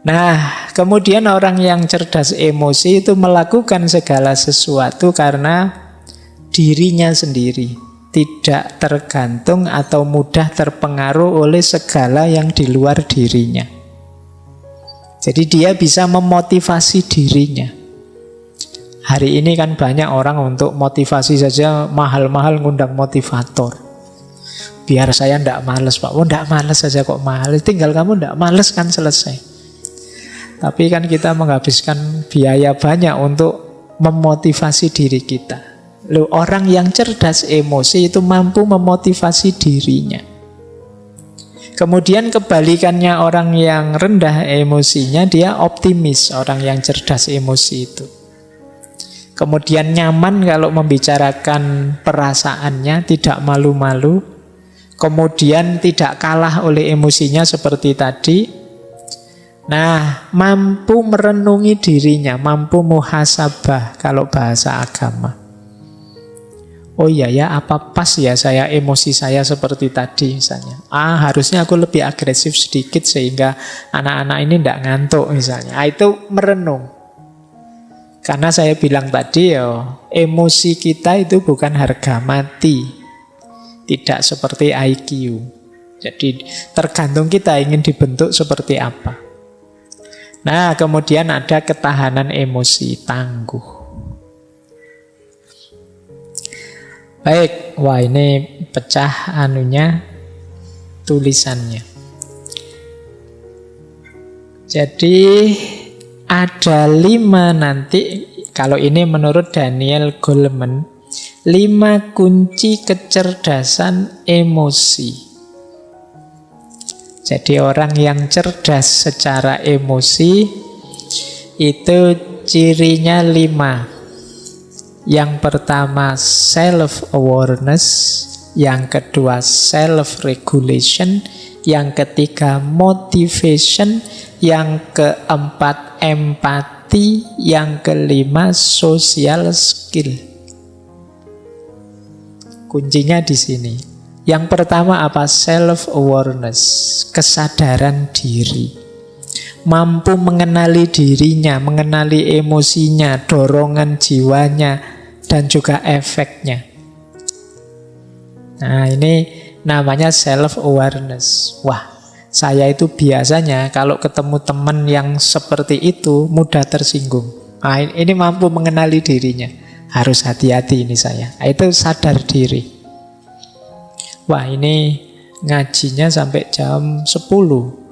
Nah, kemudian orang yang cerdas emosi itu melakukan segala sesuatu karena dirinya sendiri, tidak tergantung atau mudah terpengaruh oleh segala yang di luar dirinya. Jadi dia bisa memotivasi dirinya. Hari ini kan banyak orang untuk motivasi saja mahal-mahal ngundang motivator. Biar saya tidak males, Pak. Oh, tidak males saja kok mahal. Tinggal kamu tidak males kan selesai. Tapi kan kita menghabiskan biaya banyak untuk memotivasi diri kita. Loh, orang yang cerdas emosi itu mampu memotivasi dirinya. Kemudian kebalikannya, orang yang rendah emosinya, dia optimis, orang yang cerdas emosi itu. Kemudian nyaman kalau membicarakan perasaannya, tidak malu-malu. Kemudian tidak kalah oleh emosinya seperti tadi. Nah, mampu merenungi dirinya, mampu muhasabah kalau bahasa agama. Oh iya ya, apa pas ya saya emosi saya seperti tadi misalnya. Harusnya aku lebih agresif sedikit sehingga anak-anak ini tidak ngantuk misalnya. Itu merenung. Karena saya bilang tadi ya, emosi kita itu bukan harga mati. Tidak seperti IQ. Jadi tergantung kita ingin dibentuk seperti apa. Nah, kemudian ada ketahanan emosi, tangguh. Baik, wah ini pecah tulisannya. Jadi ada 5 nanti, kalau ini menurut Daniel Goleman, 5 kunci kecerdasan emosi. Jadi orang yang cerdas secara emosi itu cirinya 5. Yang pertama self-awareness, yang kedua self-regulation, yang ketiga motivation, yang keempat empati, yang kelima social skill. Kuncinya di sini. Yang pertama apa? Self-awareness, kesadaran diri. Mampu mengenali dirinya, mengenali emosinya, dorongan jiwanya, dan juga efeknya. Nah, ini namanya self-awareness. Wah, saya itu biasanya kalau ketemu teman yang seperti itu mudah tersinggung. Nah, ini mampu mengenali dirinya. Harus hati-hati ini saya. Nah, itu sadar diri. Wah, ini ngajinya sampai jam 10.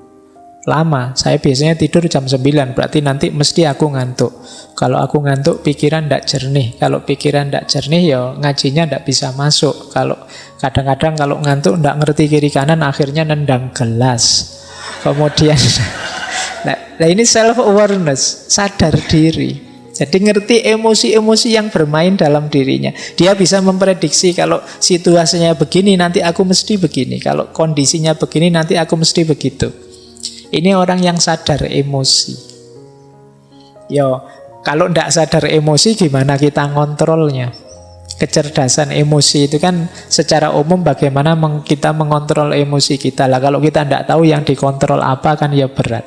Lama. Saya biasanya tidur jam 9. Berarti nanti mesti aku ngantuk. Kalau aku ngantuk, pikiran tidak jernih. Kalau pikiran tidak jernih, ya ngajinya tidak bisa masuk. Kalau kadang-kadang kalau ngantuk tidak ngerti kiri kanan, akhirnya nendang gelas. Kemudian, nah ini self-awareness, sadar diri. Jadi ngerti emosi-emosi yang bermain dalam dirinya. Dia bisa memprediksi kalau situasinya begini, nanti aku mesti begini. Kalau kondisinya begini, nanti aku mesti begitu. Ini orang yang sadar emosi. Yo, kalau tidak sadar emosi, gimana kita ngontrolnya? Kecerdasan emosi itu kan secara umum bagaimana kita mengontrol emosi kita lah. Kalau kita tidak tahu yang dikontrol apa, kan ya berat.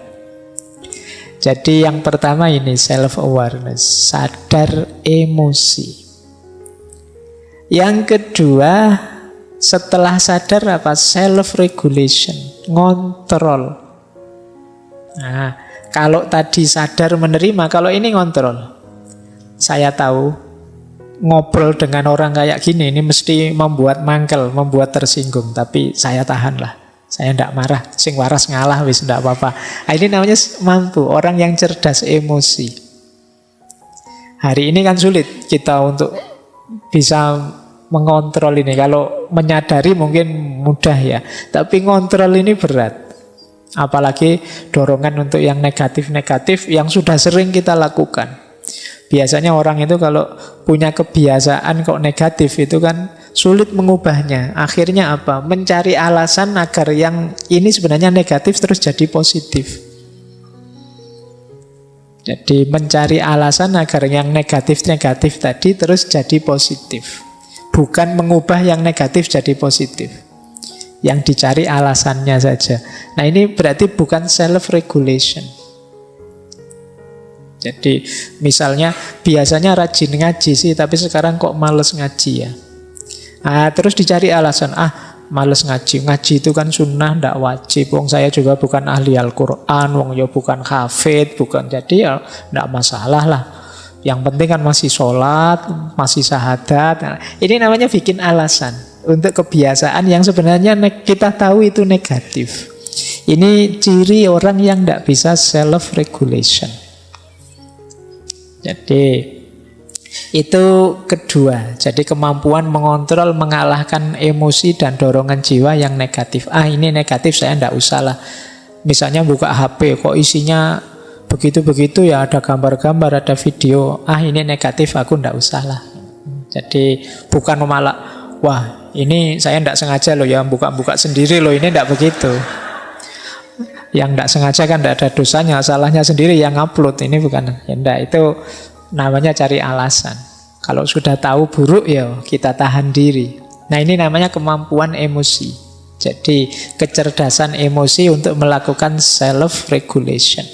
Jadi yang pertama ini self-awareness, sadar emosi. Yang kedua, setelah sadar apa? Self-regulation, ngontrol. Nah, kalau tadi sadar menerima, kalau ini ngontrol. Saya tahu ngobrol dengan orang kayak gini ini mesti membuat mangkel, membuat tersinggung, tapi saya tahan lah. Saya tidak marah, sing waras ngalah wis tidak apa-apa. Nah, ini namanya mampu, orang yang cerdas emosi. Hari ini kan sulit kita untuk bisa mengontrol ini. Kalau menyadari mungkin mudah ya, tapi ngontrol ini berat. Apalagi dorongan untuk yang negatif-negatif yang sudah sering kita lakukan. Biasanya orang itu kalau punya kebiasaan kok negatif itu kan sulit mengubahnya. Akhirnya apa? Mencari alasan agar yang ini sebenarnya negatif terus jadi positif. Jadi mencari alasan agar yang negatif-negatif tadi terus jadi positif. Bukan mengubah yang negatif jadi positif. Yang dicari alasannya saja. Nah, ini berarti bukan self-regulation. Jadi misalnya biasanya rajin ngaji sih, tapi sekarang kok males ngaji ya. Terus dicari alasan, males ngaji. Ngaji itu kan sunnah, tidak wajib. Wong saya juga bukan ahli Al-Quran, wong ya bukan hafid, bukan. Jadi ya tidak masalah lah. Yang penting kan masih sholat, masih syahadat. Nah, ini namanya bikin alasan untuk kebiasaan yang sebenarnya kita tahu itu negatif. Ini ciri orang yang tidak bisa self-regulation. Jadi itu kedua. Jadi kemampuan mengontrol, mengalahkan emosi dan dorongan jiwa yang negatif. Ini negatif, saya tidak usah lah. Misalnya buka HP, kok isinya begitu-begitu ya, ada gambar-gambar, ada video. Ini negatif, aku tidak usah lah. Jadi bukan malah, wah ini saya tidak sengaja loh ya, buka-buka sendiri loh, ini tidak begitu. Yang tidak sengaja kan tidak ada dosanya, salahnya sendiri yang upload. Ini bukan, ya enggak, itu namanya cari alasan. Kalau sudah tahu buruk ya kita tahan diri. Nah, ini namanya kemampuan emosi. Jadi kecerdasan emosi untuk melakukan self-regulation.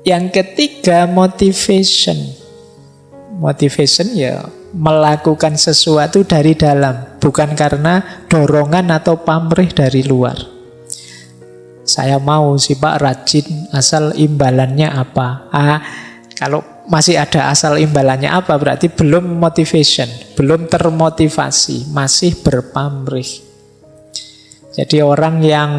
Yang ketiga motivation. Motivation ya melakukan sesuatu dari dalam, bukan karena dorongan atau pamrih dari luar. Saya mau sih Pak rajin, asal imbalannya apa? Kalau masih ada asal imbalannya apa, berarti belum motivation, belum termotivasi, masih berpamrih. Jadi orang yang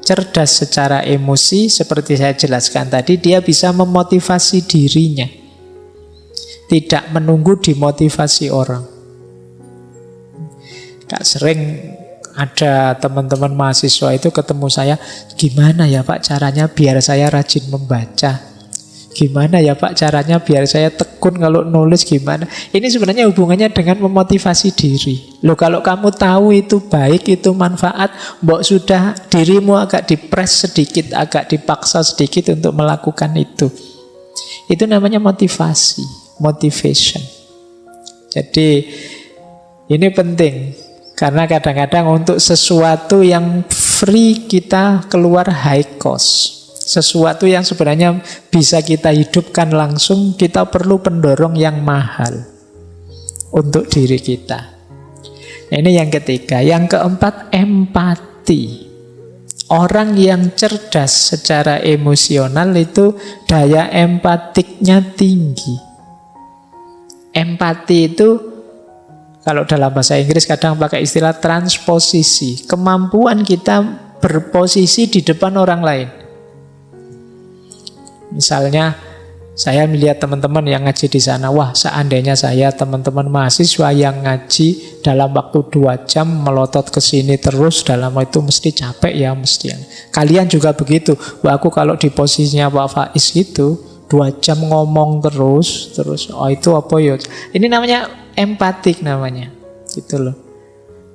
cerdas secara emosi, seperti saya jelaskan tadi, dia bisa memotivasi dirinya, tidak menunggu dimotivasi orang. Kak sering ada teman-teman mahasiswa itu ketemu saya, gimana ya Pak caranya biar saya rajin membaca? Gimana ya Pak caranya biar saya tekun kalau nulis gimana? Ini sebenarnya hubungannya dengan memotivasi diri. Loh kalau kamu tahu itu baik, itu manfaat, mbok sudah dirimu agak dipres sedikit, agak dipaksa sedikit untuk melakukan itu. Itu namanya motivasi, motivation. Jadi ini penting. Karena kadang-kadang untuk sesuatu yang free kita keluar high cost. Sesuatu yang sebenarnya bisa kita hidupkan langsung, kita perlu pendorong yang mahal untuk diri kita. Ini yang ketiga. Yang keempat, empati. Orang yang cerdas secara emosional itu daya empatiknya tinggi. Empati itu, kalau dalam bahasa Inggris kadang pakai istilah transposisi. Kemampuan kita berposisi di depan orang lain. Misalnya saya melihat teman-teman yang ngaji di sana, wah seandainya saya teman-teman mahasiswa yang ngaji dalam waktu 2 jam melotot ke sini terus, dalam itu mesti capek ya mesti. Kalian juga begitu. Wah aku kalau di posisinya Pak Faiz itu 2 jam ngomong terus, oh itu apa ya? Ini namanya empatik namanya, gitu loh.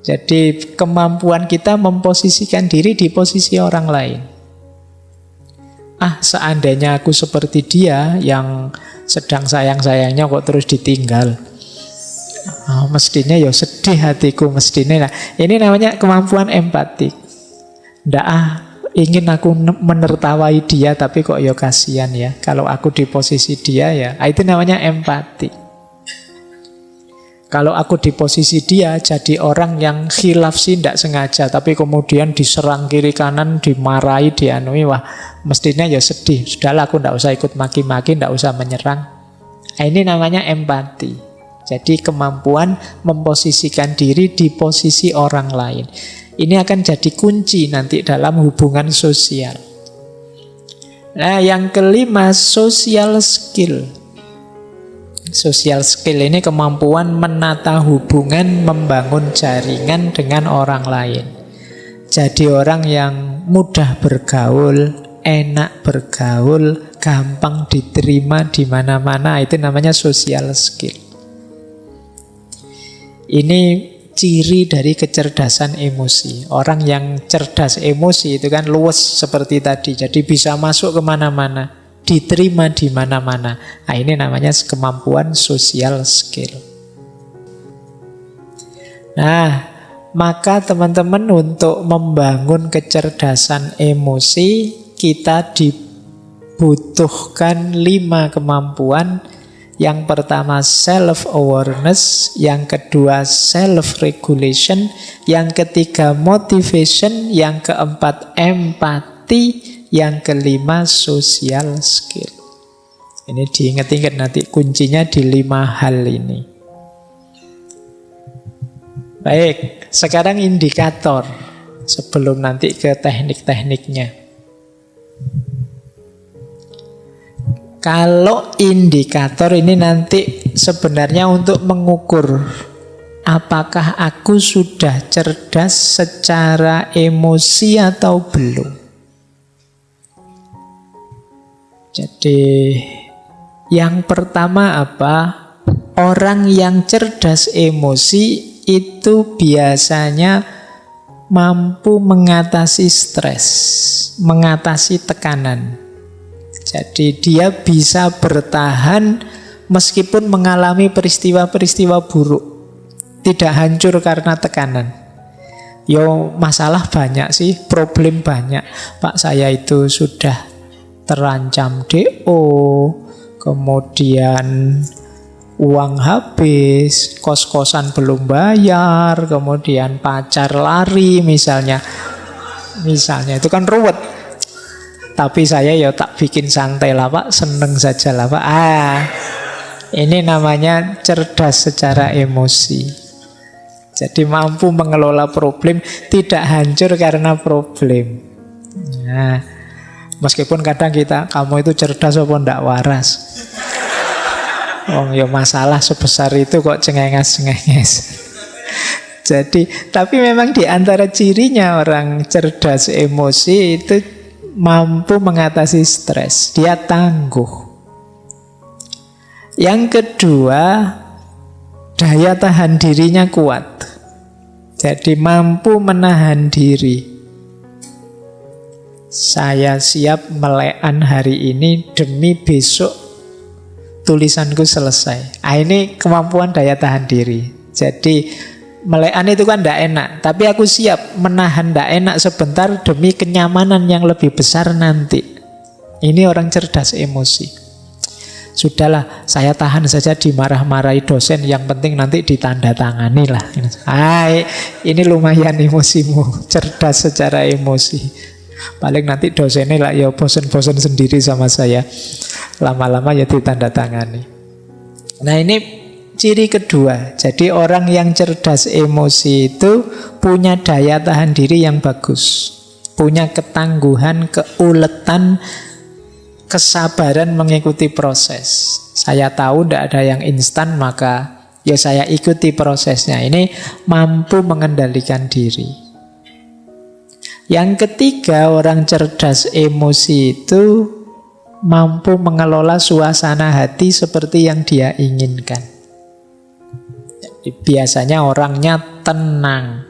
Jadi kemampuan kita memposisikan diri di posisi orang lain. Seandainya aku seperti dia yang sedang sayang-sayangnya kok terus ditinggal. Mestinya ya sedih hatiku mestinya. Nah, ini namanya kemampuan empatik. Ndak ingin aku menertawai dia tapi kok ya kasihan ya. Kalau aku di posisi dia ya, itu namanya empati. Kalau aku di posisi dia jadi orang yang khilaf sih tidak sengaja, tapi kemudian diserang kiri kanan, dimarahi, dianui, wah mestinya ya sedih. Sudahlah aku tidak usah ikut maki-maki, tidak usah menyerang. Ini namanya empati. Jadi kemampuan memposisikan diri di posisi orang lain. Ini akan jadi kunci nanti dalam hubungan sosial. Nah yang kelima, social skill. Social skill ini kemampuan menata hubungan, membangun jaringan dengan orang lain. Jadi orang yang mudah bergaul, enak bergaul, gampang diterima di mana-mana, itu namanya social skill. Ini ciri dari kecerdasan emosi. Orang yang cerdas emosi itu kan luwes seperti tadi, jadi bisa masuk kemana-mana, diterima di mana-mana. Nah, ini namanya kemampuan social skill. Nah, maka teman-teman untuk membangun kecerdasan emosi, kita dibutuhkan 5 kemampuan. Yang pertama self-awareness, yang kedua self-regulation, yang ketiga motivation, yang keempat empati, yang kelima social skill. Ini diingat-ingat nanti kuncinya di 5 hal ini. Baik, sekarang indikator sebelum nanti ke teknik-tekniknya. Kalau indikator ini nanti sebenarnya untuk mengukur apakah aku sudah cerdas secara emosi atau belum. Jadi yang pertama apa? Orang yang cerdas emosi itu biasanya mampu mengatasi stres, mengatasi tekanan. Jadi dia bisa bertahan meskipun mengalami peristiwa-peristiwa buruk. Tidak hancur karena tekanan. Yo masalah banyak sih, problem banyak. Pak saya itu sudah terancam DO, kemudian uang habis, kos-kosan belum bayar, kemudian pacar lari misalnya. Misalnya itu kan ruwet. Tapi saya ya tak bikin santai lah Pak, seneng saja lah Pak. Ini namanya cerdas secara emosi. Jadi mampu mengelola problem, tidak hancur karena problem. Nah, meskipun kadang kamu itu cerdas apa ndak waras. Ya masalah sebesar itu kok cengenges-cengenges. Jadi, tapi memang di antara cirinya orang cerdas emosi itu mampu mengatasi stres. Dia tangguh. Yang kedua, daya tahan dirinya kuat. Jadi mampu menahan diri. Saya siap melekan hari ini demi besok tulisanku selesai. Ini kemampuan daya tahan diri. Jadi melekan itu kan tidak enak, tapi aku siap menahan tidak enak sebentar demi kenyamanan yang lebih besar nanti. Ini orang cerdas emosi. Sudahlah, saya tahan saja dimarah-marahi dosen, yang penting nanti ditandatangani lah. Ini lumayan emosimu, cerdas secara emosi. Paling nanti dosennya lah ya bosen-bosen sendiri sama saya. Lama-lama ya ditandatangani. Nah ini ciri kedua. Jadi orang yang cerdas emosi itu punya daya tahan diri yang bagus, punya ketangguhan, keuletan, kesabaran mengikuti proses. Saya tahu tidak ada yang instan, maka ya saya ikuti prosesnya. Ini mampu mengendalikan diri. Yang ketiga, orang cerdas emosi itu mampu mengelola suasana hati seperti yang dia inginkan. Jadi, biasanya orangnya tenang.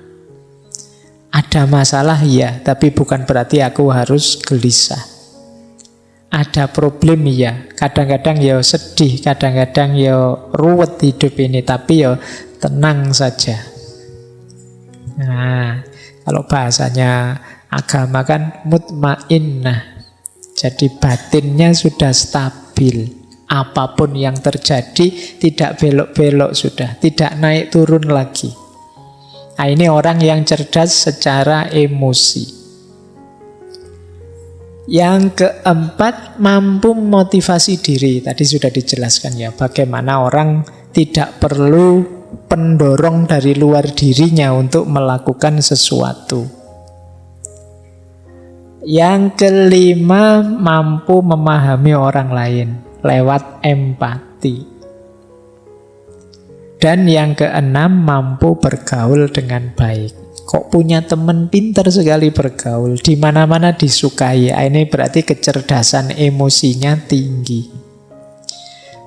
Ada masalah ya, tapi bukan berarti aku harus gelisah. Ada problem ya, kadang-kadang ya sedih, kadang-kadang ya ruwet hidup ini, tapi ya tenang saja. Nah, kalau bahasanya agama kan mutmainnah. Jadi batinnya sudah stabil. Apapun yang terjadi tidak belok-belok sudah, tidak naik turun lagi. Nah, ini orang yang cerdas secara emosi. Yang keempat, mampu motivasi diri. Tadi sudah dijelaskan ya, bagaimana orang tidak perlu pendorong dari luar dirinya untuk melakukan sesuatu. Yang kelima, mampu memahami orang lain lewat empati. Dan yang keenam, mampu bergaul dengan baik. Kok punya teman pintar sekali bergaul, di mana-mana disukai. Ini berarti kecerdasan emosinya tinggi.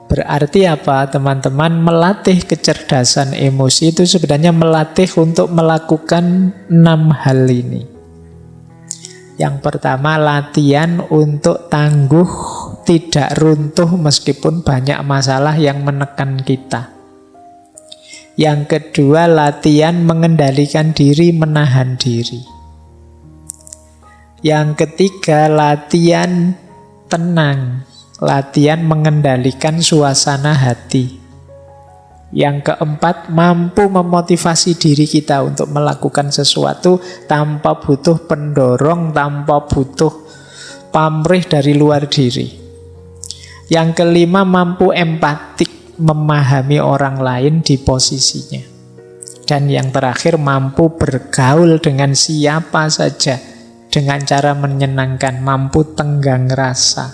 Berarti apa, teman-teman? Melatih kecerdasan emosi itu sebenarnya melatih untuk melakukan 6 hal ini. Yang pertama, latihan untuk tangguh, tidak runtuh meskipun banyak masalah yang menekan kita. Yang kedua, latihan mengendalikan diri, menahan diri. Yang ketiga, latihan tenang, latihan mengendalikan suasana hati. Yang keempat, mampu memotivasi diri kita untuk melakukan sesuatu tanpa butuh pendorong, tanpa butuh pamrih dari luar diri. Yang kelima, mampu empatik, memahami orang lain di posisinya. Dan yang terakhir, mampu bergaul dengan siapa saja dengan cara menyenangkan, mampu tenggang rasa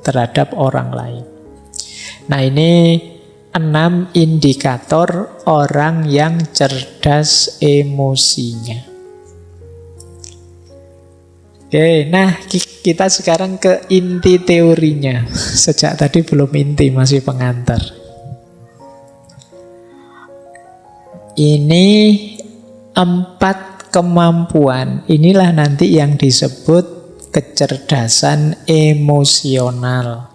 terhadap orang lain. Nah, ini 6 indikator orang yang cerdas emosinya. Oke, nah kita sekarang ke inti teorinya. Sejak tadi belum inti, masih pengantar. Ini 4 kemampuan. Inilah nanti yang disebut kecerdasan emosional.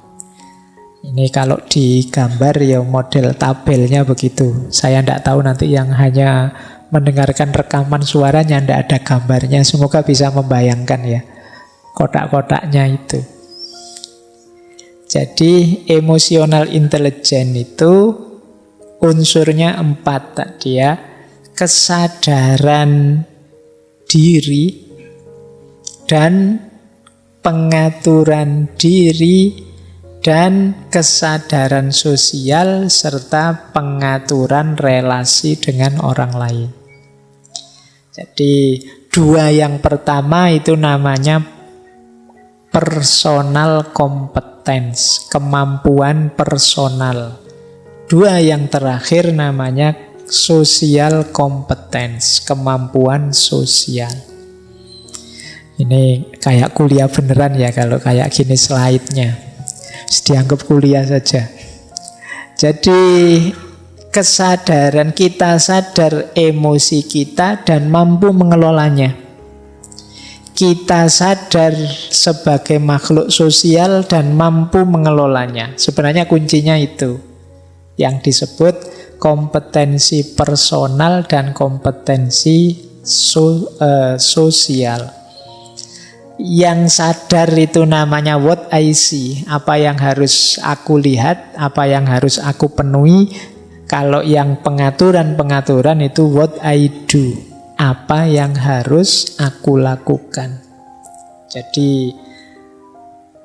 Ini kalau digambar ya model tabelnya begitu. Saya tidak tahu nanti yang hanya mendengarkan rekaman suaranya, tidak ada gambarnya. Semoga bisa membayangkan ya kotak-kotaknya itu. Jadi emotional intelligence itu unsurnya 4 tadi ya. Kesadaran diri dan pengaturan diri dan kesadaran sosial serta pengaturan relasi dengan orang lain. Jadi 2 yang pertama itu namanya personal competence, kemampuan personal. 2 yang terakhir namanya social competence, kemampuan sosial. Ini kayak kuliah beneran ya kalau kayak gini slide-nya. Dianggap kuliah saja. Jadi kesadaran kita sadar emosi kita dan mampu mengelolanya. Kita sadar sebagai makhluk sosial dan mampu mengelolanya. Sebenarnya kuncinya itu yang disebut kompetensi personal dan kompetensi sosial. Yang sadar itu namanya what I see, apa yang harus aku lihat, apa yang harus aku penuhi. Kalau yang pengaturan itu what I do, apa yang harus aku lakukan. Jadi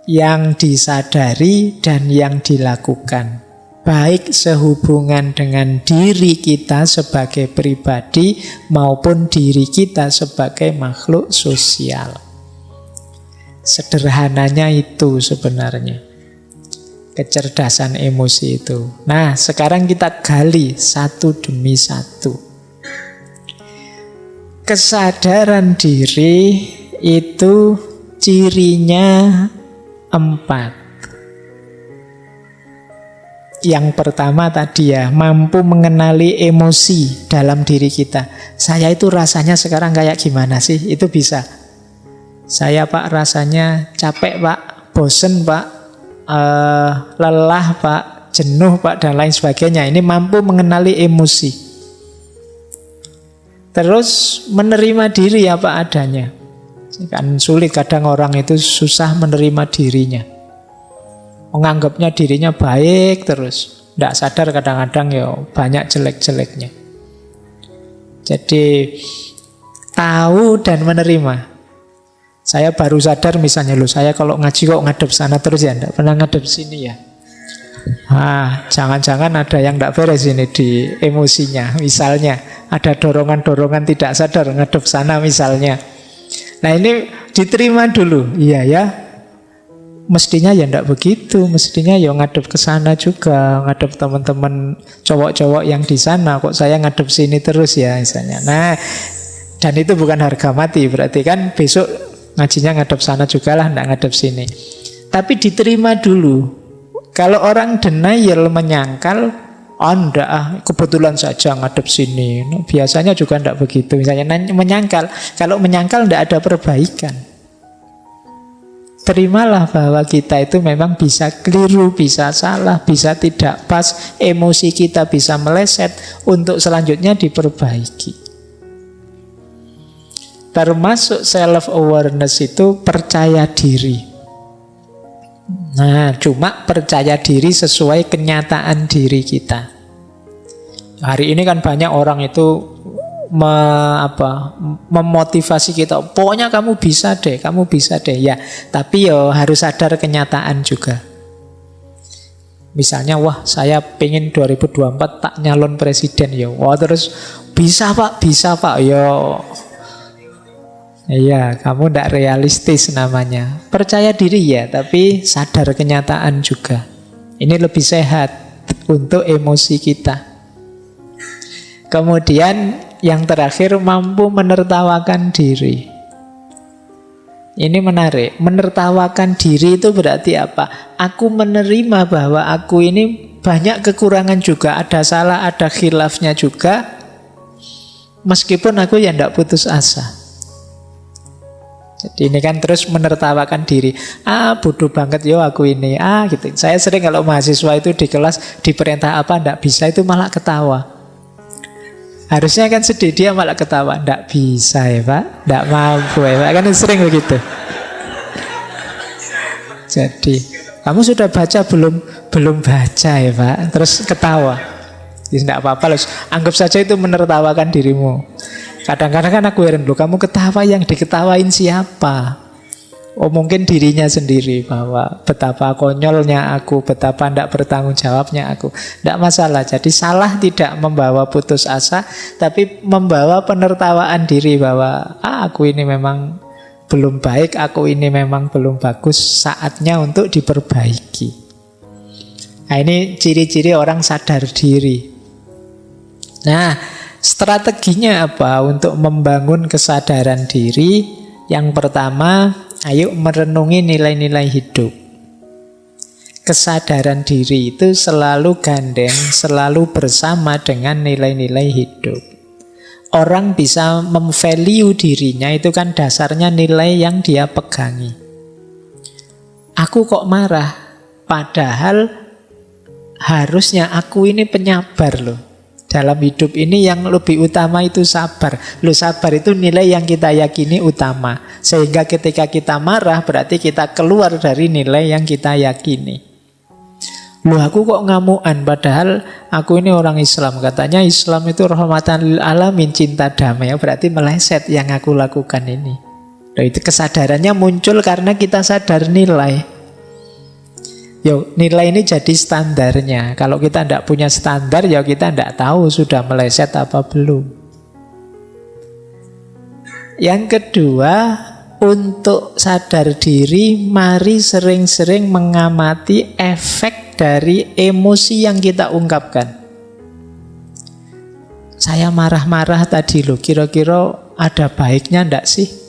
yang disadari dan yang dilakukan, baik sehubungan dengan diri kita sebagai pribadi maupun diri kita sebagai makhluk sosial. Sederhananya itu sebenarnya kecerdasan emosi itu. Nah, sekarang kita gali satu demi satu. Kesadaran diri itu cirinya 4. Yang pertama tadi ya, mampu mengenali emosi dalam diri kita. Saya itu rasanya sekarang kayak gimana sih? Itu bisa. Saya Pak rasanya capek Pak, bosen Pak, lelah Pak, jenuh Pak, dan lain sebagainya. Ini mampu mengenali emosi. Terus menerima diri apa adanya. Kan sulit, kadang orang itu susah menerima dirinya. Menganggapnya dirinya baik terus. Tidak sadar kadang-kadang ya banyak jelek-jeleknya. Jadi tahu dan menerima. Saya baru sadar misalnya, loh saya kalau ngaji kok ngadep sana terus ya, tidak pernah ngadep sini ya. Jangan-jangan ada yang tidak beres ini di emosinya. Misalnya ada dorongan-dorongan tidak sadar ngadep sana misalnya. Nah ini diterima dulu, iya ya. Mestinya ya tidak begitu, mestinya ya ngadep ke sana juga, ngadep teman-teman cowok-cowok yang di sana, kok saya ngadep sini terus ya misalnya. Nah, dan itu bukan harga mati, berarti kan besok ngajinya ngadep sana juga lah, tidak ngadep sini. Tapi diterima dulu. Kalau orang denial, menyangkal, enggak, kebetulan saja ngadep sini. Nah, biasanya juga tidak begitu. Misalnya menyangkal, kalau menyangkal tidak ada perbaikan. Terimalah bahwa kita itu memang bisa keliru, bisa salah, bisa tidak pas, emosi kita bisa meleset, untuk selanjutnya diperbaiki. Termasuk self-awareness itu percaya diri. Nah, cuma percaya diri sesuai kenyataan diri kita. Hari ini kan banyak orang itu memotivasi kita. Pokoknya kamu bisa deh, kamu bisa deh. Ya, tapi ya harus sadar kenyataan juga. Misalnya, wah saya pengen 2024 tak nyalon presiden ya. Wah terus bisa Pak, ya. Iya, kamu tidak realistis namanya. Percaya diri ya, tapi sadar kenyataan juga. Ini lebih sehat untuk emosi kita. Kemudian yang terakhir, mampu menertawakan diri. Ini menarik. Menertawakan diri itu berarti apa? Aku menerima bahwa aku ini banyak kekurangan juga. Ada salah, ada khilafnya juga. Meskipun aku ya tidak putus asa. Jadi ini kan terus menertawakan diri. Bodoh banget yo aku ini. Gitu. Saya sering kalau mahasiswa itu di kelas diperintah apa ndak bisa, itu malah ketawa. Harusnya kan sedih, dia malah ketawa. Ndak bisa ya Pak, ndak mampu ya Pak. Kan sering begitu. Jadi kamu sudah baca belum? Belum baca ya Pak. Terus ketawa. Tidak apa-apa loh. Anggap saja itu menertawakan dirimu. Kadang-kadang kan aku heran, loh kamu ketawa, yang diketawain siapa? Oh mungkin dirinya sendiri, bahwa betapa konyolnya aku, betapa tidak bertanggung jawabnya aku. Tidak masalah, jadi salah tidak membawa putus asa, tapi membawa penertawaan diri bahwa aku ini memang belum baik, aku ini memang belum bagus, saatnya untuk diperbaiki. Nah ini ciri-ciri orang sadar diri. Nah, strateginya apa untuk membangun kesadaran diri? Yang pertama, ayo merenungi nilai-nilai hidup. Kesadaran diri itu selalu gandeng, selalu bersama dengan nilai-nilai hidup. Orang bisa memvalue dirinya itu kan dasarnya nilai yang dia pegangi. Aku kok marah, padahal harusnya aku ini penyabar loh. Dalam hidup ini yang lebih utama itu sabar. Loh, sabar itu nilai yang kita yakini utama. Sehingga ketika kita marah berarti kita keluar dari nilai yang kita yakini. Loh, aku kok ngamuan padahal aku ini orang Islam. Katanya Islam itu rahmatan lil alamin, cinta damai. Berarti meleset yang aku lakukan ini. Loh, itu kesadarannya muncul karena kita sadar nilai. Yo, nilai ini jadi standarnya. Kalau kita tidak punya standar, ya kita tidak tahu sudah meleset apa belum. Yang kedua, untuk sadar diri, mari sering-sering mengamati efek dari emosi yang kita ungkapkan. Saya marah-marah tadi loh, kira-kira ada baiknya enggak sih?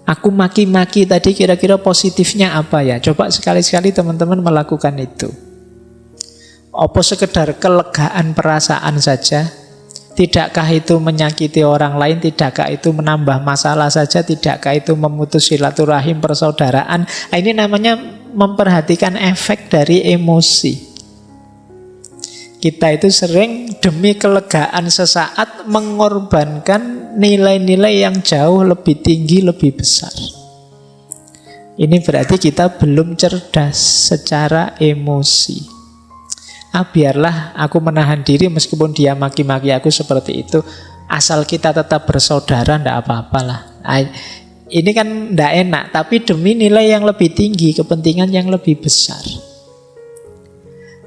Aku maki-maki tadi kira-kira positifnya apa ya? Coba sekali-sekali teman-teman melakukan itu. Apa sekedar kelegaan perasaan saja? Tidakkah itu menyakiti orang lain? Tidakkah itu menambah masalah saja? Tidakkah itu memutus silaturahim persaudaraan? Nah, ini namanya memperhatikan efek dari emosi. Kita itu sering demi kelegaan sesaat mengorbankan nilai-nilai yang jauh lebih tinggi, lebih besar. Ini berarti kita belum cerdas secara emosi. Biarlah aku menahan diri meskipun dia maki-maki aku seperti itu. Asal kita tetap bersaudara, ndak apa-apalah. Ini kan ndak enak, tapi demi nilai yang lebih tinggi, kepentingan yang lebih besar.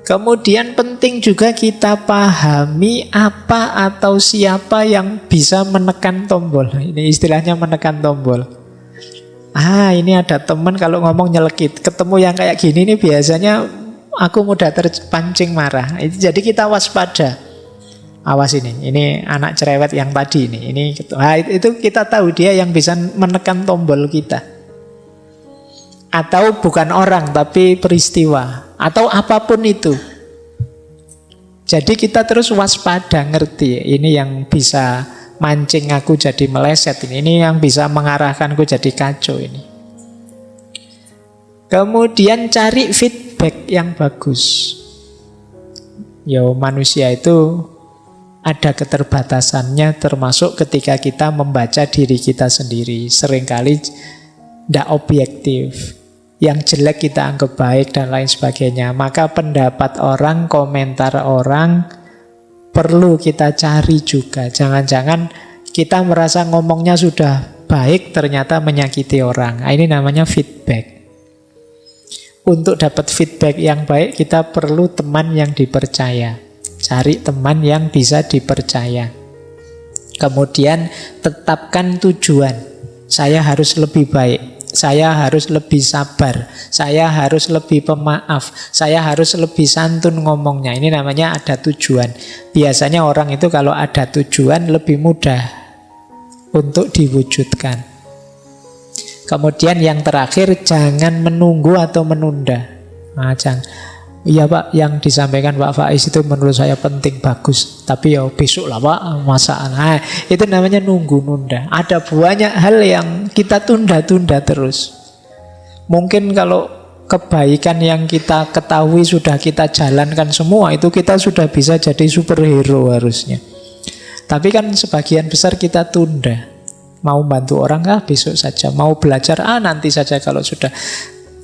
Kemudian penting juga kita pahami apa atau siapa yang bisa menekan tombol. Ini istilahnya menekan tombol. Ini ada teman kalau ngomong nyelekit, ketemu yang kayak gini nih biasanya aku mudah terpancing marah. Jadi kita waspada. Awas ini anak cerewet yang tadi ini. Itu kita tahu dia yang bisa menekan tombol kita. Atau bukan orang tapi peristiwa, atau apapun itu. Jadi kita terus waspada, ngerti ini yang bisa mancing aku jadi meleset, ini yang bisa mengarahkanku jadi kacau ini. Kemudian cari feedback yang bagus. Manusia itu ada keterbatasannya, termasuk ketika kita membaca diri kita sendiri. Seringkali tidak objektif. Yang jelek kita anggap baik dan lain sebagainya. Maka pendapat orang, komentar orang perlu kita cari juga. Jangan-jangan kita merasa ngomongnya sudah baik, ternyata menyakiti orang. Ini namanya feedback. Untuk dapat feedback yang baik, kita perlu teman yang dipercaya. Cari teman yang bisa dipercaya. Kemudian tetapkan tujuan. Saya harus lebih baik. Saya harus lebih sabar, saya harus lebih pemaaf, saya harus lebih santun ngomongnya. Ini namanya ada tujuan. Biasanya orang itu kalau ada tujuan lebih mudah untuk diwujudkan. Kemudian yang terakhir, jangan menunggu atau menunda. Iya Pak, yang disampaikan Pak Faiz itu menurut saya penting, bagus. Tapi besok lah Pak, masalah. Itu namanya nunggu-nunda. Ada banyak hal yang kita tunda-tunda terus. Mungkin kalau kebaikan yang kita ketahui sudah kita jalankan semua, itu kita sudah bisa jadi superhero harusnya. Tapi kan sebagian besar kita tunda. Mau bantu orang besok saja. Mau belajar nanti saja kalau sudah.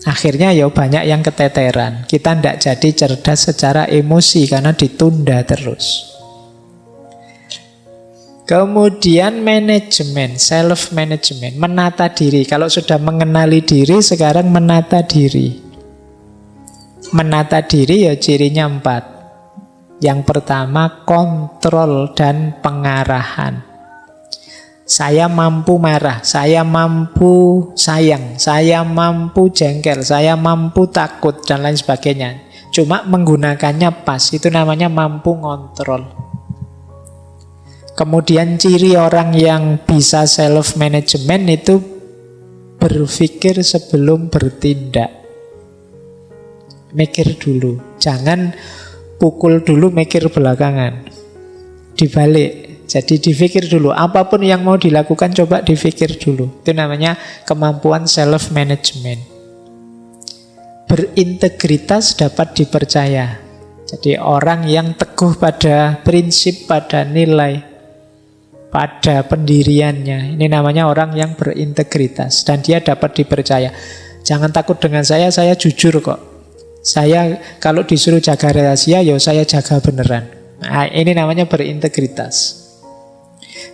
Akhirnya banyak yang keteteran. Kita tidak jadi cerdas secara emosi karena ditunda terus. Kemudian manajemen, self management, menata diri. Kalau sudah mengenali diri, sekarang menata diri. Menata diri cirinya 4. Yang pertama, kontrol dan pengarahan. Saya mampu marah, saya mampu sayang, saya mampu jengkel, saya mampu takut, dan lain sebagainya. Cuma menggunakannya pas, itu namanya mampu ngontrol. Kemudian ciri orang yang bisa self-management itu berpikir sebelum bertindak. mikir dulu. Jangan pukul dulu, mikir belakangan. Dibalik. Jadi dipikir dulu. Apapun yang mau dilakukan, coba dipikir dulu. Itu namanya kemampuan self-management. Berintegritas dapat dipercaya. Jadi orang yang teguh pada prinsip, pada nilai, pada pendiriannya. Ini namanya orang yang berintegritas. Dan dia dapat dipercaya. Jangan takut dengan saya jujur kok. Saya kalau disuruh jaga rahasia, ya saya jaga beneran. Nah, ini namanya berintegritas.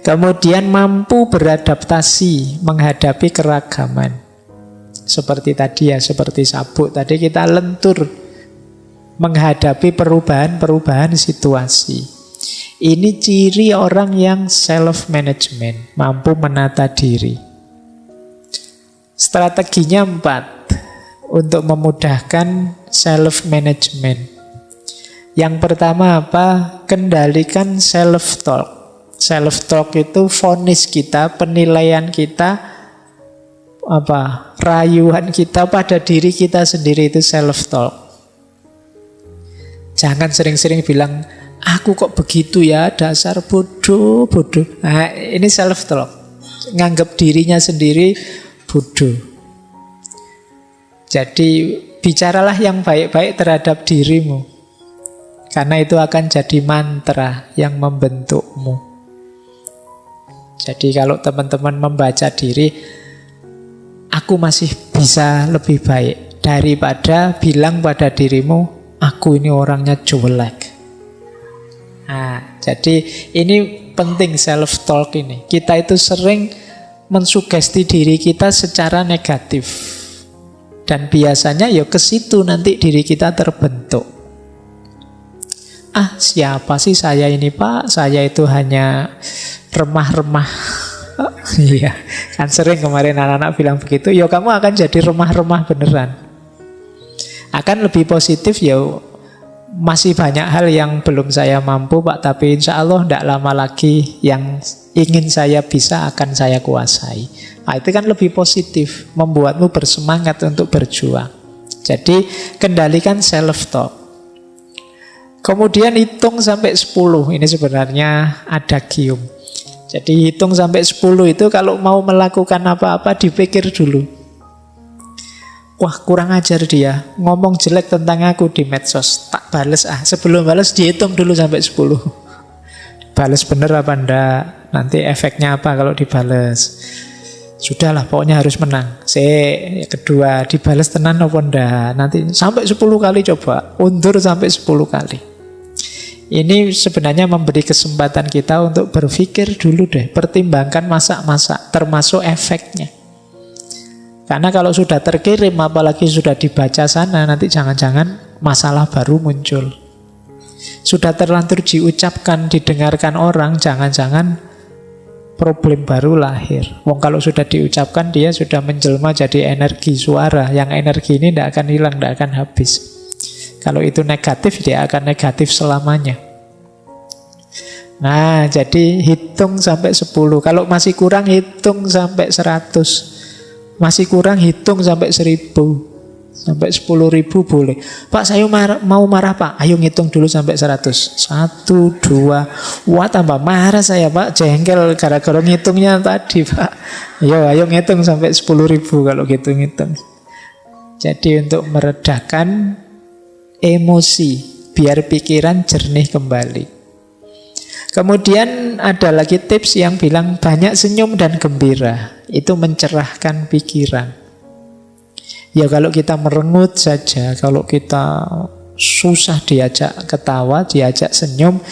Kemudian mampu beradaptasi menghadapi keragaman. Seperti tadi ya, seperti sabuk. Tadi kita lentur menghadapi perubahan-perubahan situasi. Ini ciri orang yang self-management, mampu menata diri. Strateginya 4 untuk memudahkan self-management. Yang pertama apa? Kendalikan self-talk. Self-talk itu vonis kita, penilaian kita, rayuan kita pada diri kita sendiri, itu self-talk. Jangan sering-sering bilang, aku kok begitu ya, dasar bodoh. Nah, ini self-talk. Nganggap dirinya sendiri bodoh. Jadi bicaralah yang baik-baik terhadap dirimu. Karena itu akan jadi mantra yang membentukmu. Jadi kalau teman-teman membaca diri, aku masih bisa lebih baik, daripada bilang pada dirimu, aku ini orangnya jelek. Nah, jadi ini penting self-talk ini. Kita itu sering mensugesti diri kita secara negatif. Dan biasanya ya ke situ nanti diri kita terbentuk. Siapa sih saya ini, Pak? Saya itu hanya remah-remah. Iya, kan sering kemarin anak-anak bilang begitu. Ya kamu akan jadi remah-remah beneran. Akan lebih positif ya, masih banyak hal yang belum saya mampu, Pak, tapi insya Allah tidak lama lagi yang ingin saya bisa akan saya kuasai. Nah, itu kan lebih positif, membuatmu bersemangat untuk berjuang. Jadi kendalikan self-talk. Kemudian hitung sampai 10. Ini sebenarnya adagium. Jadi hitung sampai 10 itu kalau mau melakukan apa-apa dipikir dulu. Wah, kurang ajar dia, ngomong jelek tentang aku di medsos, tak bales. Sebelum bales dihitung dulu sampai 10. Bales bener apa enggak, nanti efeknya apa kalau dibales. Sudahlah, pokoknya harus menang. Kedua, dibales tenan apa enggak, nanti sampai 10 kali coba, undur sampai 10 kali. Ini sebenarnya memberi kesempatan kita untuk berpikir dulu deh, pertimbangkan masak-masak, termasuk efeknya. Karena kalau sudah terkirim, apalagi sudah dibaca sana, nanti jangan-jangan masalah baru muncul. Sudah terlanjur diucapkan, didengarkan orang, jangan-jangan problem baru lahir. Wong kalau sudah diucapkan, dia sudah menjelma jadi energi suara. Yang energi ini tidak akan hilang, tidak akan habis. Kalau itu negatif, dia akan negatif selamanya. Nah, jadi hitung sampai 10. Kalau masih kurang, hitung sampai 100. Masih kurang, hitung sampai 1000. Sampai 10.000 boleh. Pak, saya mau marah, Pak. Ayo ngitung dulu sampai 100. 1, 2. Wah, tambah marah saya, Pak. Jengkel gara-gara ngitungnya tadi, Pak. Ayo ngitung sampai 10.000 kalau gitu ngitung. Jadi untuk meredakan emosi, biar pikiran jernih kembali. Kemudian ada lagi tips yang bilang banyak senyum dan gembira. Itu mencerahkan pikiran. Ya kalau kita merengut saja, kalau kita susah diajak ketawa, diajak senyum,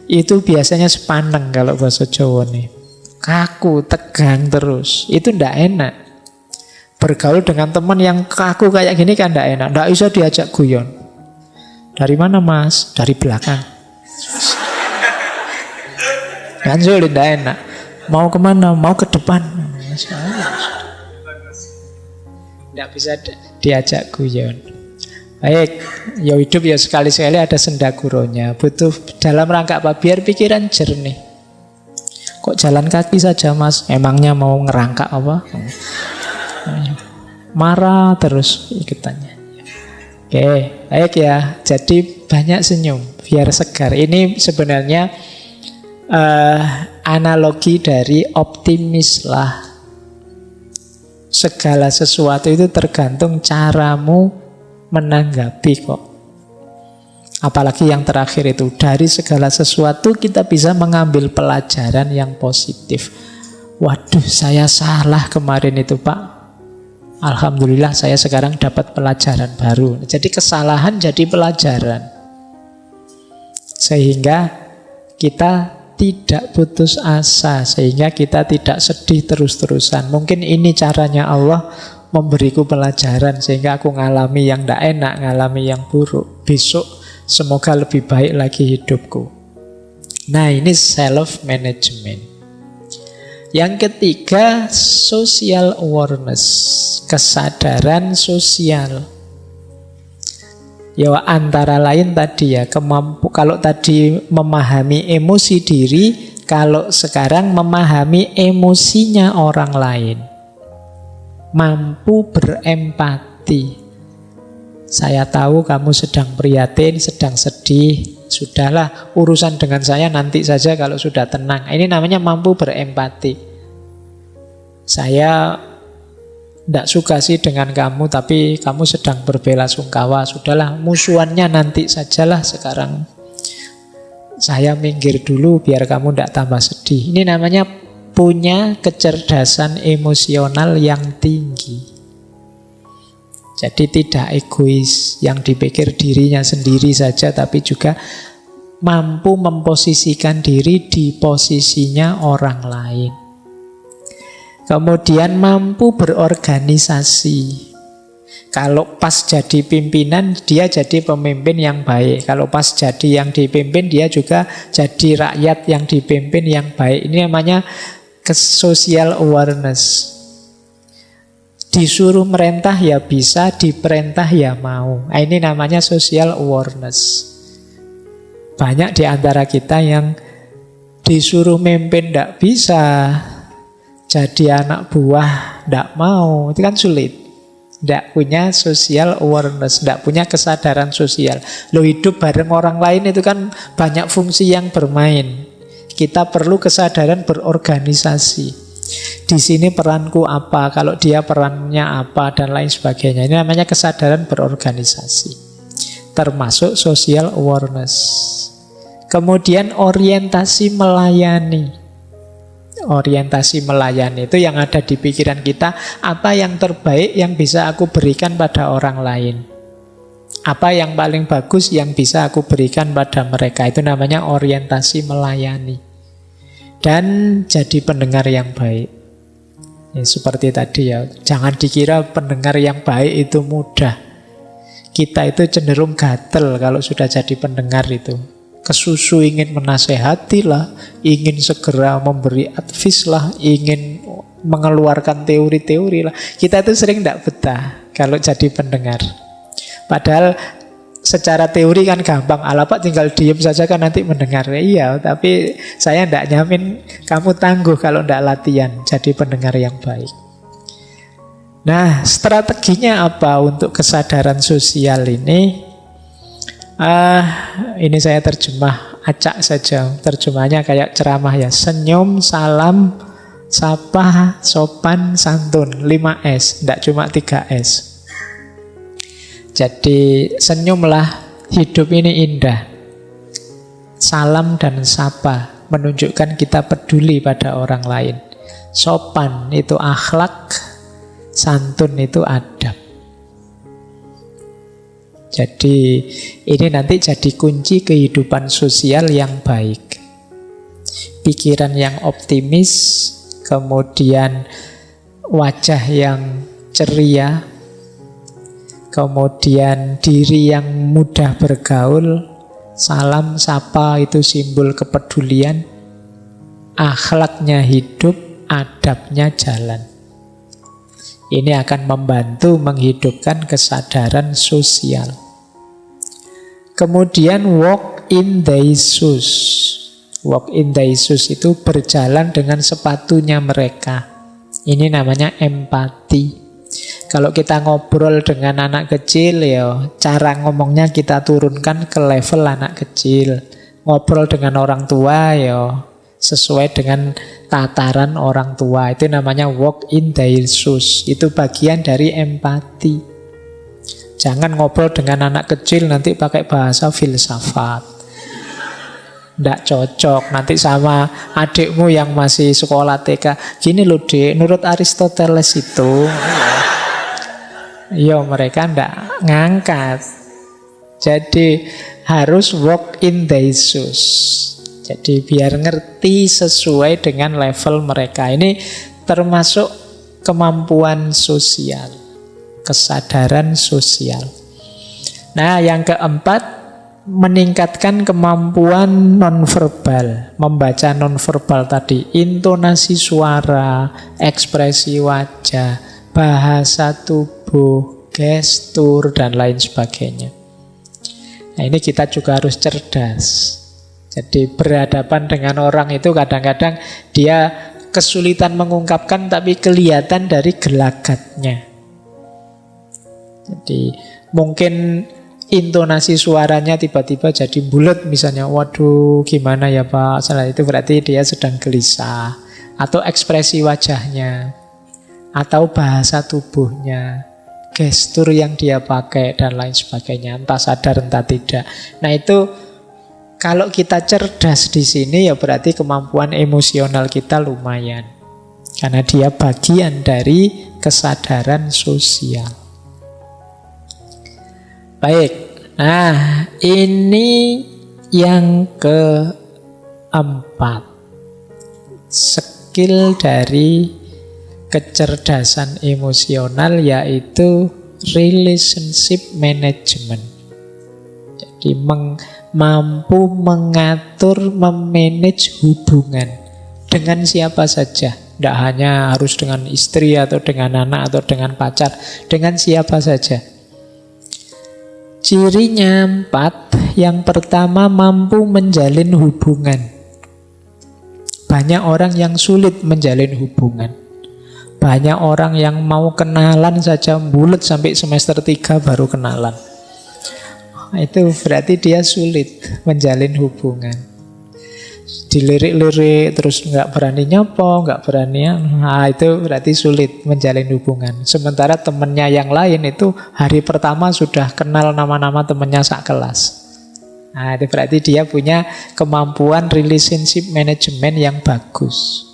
itu biasanya sepaneng kalau bahasa Jawa nih. Kaku, tegang terus. Itu ndak enak. Bergaul dengan teman yang kaku kayak gini kan ndak enak. Ndak bisa diajak guyon. Dari mana, Mas? Dari belakang. Kan sulit, ndak enak. Mau kemana? Mau ke depan. Nggak bisa diajak guyon. Baik, ya hidup ya sekali-sekali ada sendaguronya. Butuh dalam rangka apa? Biar pikiran jernih. Kok jalan kaki saja, Mas? Emangnya mau ngerangkak apa? Marah terus ikutannya. Oke, baik ya. Jadi banyak senyum biar segar. Ini sebenarnya analogi dari optimis lah. Segala sesuatu itu tergantung caramu menanggapi kok. Apalagi yang terakhir itu, dari segala sesuatu kita bisa mengambil pelajaran yang positif. Waduh, saya salah kemarin itu Pak. Alhamdulillah saya sekarang dapat pelajaran baru. Jadi kesalahan jadi pelajaran. Sehingga kita tidak putus asa, sehingga kita tidak sedih terus-terusan. Mungkin ini caranya Allah memberiku pelajaran, sehingga aku ngalami yang tidak enak, ngalami yang buruk. Besok semoga lebih baik lagi hidupku. Nah, ini self-management. Yang ketiga, social awareness, kesadaran sosial. Ya antara lain tadi ya, kalau tadi memahami emosi diri, kalau sekarang memahami emosinya orang lain. Mampu berempati. Saya tahu kamu sedang prihatin, sedang sedih. Sudahlah, urusan dengan saya nanti saja kalau sudah tenang. Ini namanya mampu berempati. Saya tidak suka sih dengan kamu, tapi kamu sedang berbelasungkawa. Sudahlah, musuhannya nanti sajalah sekarang. Saya minggir dulu biar kamu tidak tambah sedih. Ini namanya punya kecerdasan emosional yang tinggi. Jadi tidak egois, yang dipikir dirinya sendiri saja, tapi juga mampu memposisikan diri di posisinya orang lain. Kemudian mampu berorganisasi. Kalau pas jadi pimpinan, dia jadi pemimpin yang baik. Kalau pas jadi yang dipimpin, dia juga jadi rakyat yang dipimpin yang baik. Ini namanya social awareness. Disuruh merintah ya bisa, diperintah ya mau. Nah, ini namanya social awareness. Banyak di antara kita yang disuruh memimpin tidak bisa, jadi anak buah tidak mau, itu kan sulit. Tidak punya social awareness, tidak punya kesadaran sosial. Lo hidup bareng orang lain itu kan banyak fungsi yang bermain. Kita perlu kesadaran berorganisasi. Di sini peranku apa, kalau dia perannya apa, dan lain sebagainya. Ini namanya kesadaran berorganisasi. Termasuk social awareness. Kemudian orientasi melayani. Orientasi melayani itu yang ada di pikiran kita, apa yang terbaik yang bisa aku berikan pada orang lain, apa yang paling bagus yang bisa aku berikan pada mereka. Itu namanya orientasi melayani. Dan jadi pendengar yang baik. Ya, seperti tadi ya, jangan dikira pendengar yang baik itu mudah. Kita itu cenderung gatel kalau sudah jadi pendengar itu. Kesusu ingin menasehati lah, ingin segera memberi advice lah, ingin mengeluarkan teori-teori lah. Kita itu sering tidak betah kalau jadi pendengar. Padahal secara teori kan gampang, ala Pak tinggal diem saja kan nanti mendengar. Iya, tapi saya tidak nyamin kamu tangguh kalau tidak latihan jadi pendengar yang baik. Nah, strateginya apa untuk kesadaran sosial ini? Ini saya terjemah acak saja. Terjemahnya kayak ceramah ya. Senyum, salam, sapa, sopan, santun. 5S, tidak cuma 3S. Jadi senyumlah, hidup ini indah. Salam dan sapa menunjukkan kita peduli pada orang lain. Sopan itu akhlak, santun itu adab. Jadi ini nanti jadi kunci kehidupan sosial yang baik. Pikiran yang optimis, kemudian wajah yang ceria, kemudian diri yang mudah bergaul, salam, sapa itu simbol kepedulian, akhlaknya hidup, adabnya jalan. Ini akan membantu menghidupkan kesadaran sosial. Kemudian walk in thy shoes. Walk in thy shoes itu berjalan dengan sepatunya mereka. Ini namanya empati. Kalau kita ngobrol dengan anak kecil, ya cara ngomongnya kita turunkan ke level anak kecil. Ngobrol dengan orang tua, ya sesuai dengan tataran orang tua. Itu namanya walk in their shoes. Itu bagian dari empati. Jangan ngobrol dengan anak kecil nanti pakai bahasa filsafat. Nggak cocok. Nanti sama adikmu yang masih sekolah TK. Gini loh dek, menurut Aristoteles itu, ya mereka ndak ngangkat. Jadi harus walk in their shoes. Jadi biar ngerti sesuai dengan level mereka. Ini termasuk kemampuan sosial, kesadaran sosial. Nah, yang keempat, meningkatkan kemampuan nonverbal, membaca nonverbal tadi, intonasi suara, ekspresi wajah, bahasa tubuh, gestur, dan lain sebagainya. Nah, ini kita juga harus cerdas. Jadi berhadapan dengan orang itu kadang-kadang dia kesulitan mengungkapkan tapi kelihatan dari gelagatnya. Jadi mungkin intonasi suaranya tiba-tiba jadi bulat misalnya, waduh gimana ya Pak, salah, itu berarti dia sedang gelisah. Atau ekspresi wajahnya, atau bahasa tubuhnya, gestur yang dia pakai, dan lain sebagainya, entah sadar entah tidak. Nah itu kalau kita cerdas di sini, ya berarti kemampuan emosional kita lumayan, karena dia bagian dari kesadaran sosial. Baik, nah ini yang keempat, skill dari kecerdasan emosional, yaitu relationship management. Jadi mampu mengatur, memanage hubungan dengan siapa saja. Tidak hanya harus dengan istri atau dengan anak atau dengan pacar, dengan siapa saja. Cirinya 4. Yang pertama, mampu menjalin hubungan. Banyak orang yang sulit menjalin hubungan. Banyak orang yang mau kenalan saja bulet sampai semester 3 baru kenalan. Itu berarti dia sulit menjalin hubungan. Dilirik-lirik terus nggak berani nyopo, nggak berani, nah itu berarti sulit menjalin hubungan. Sementara temennya yang lain itu hari pertama sudah kenal nama-nama temennya sak kelas. Nah itu berarti dia punya kemampuan relationship management yang bagus.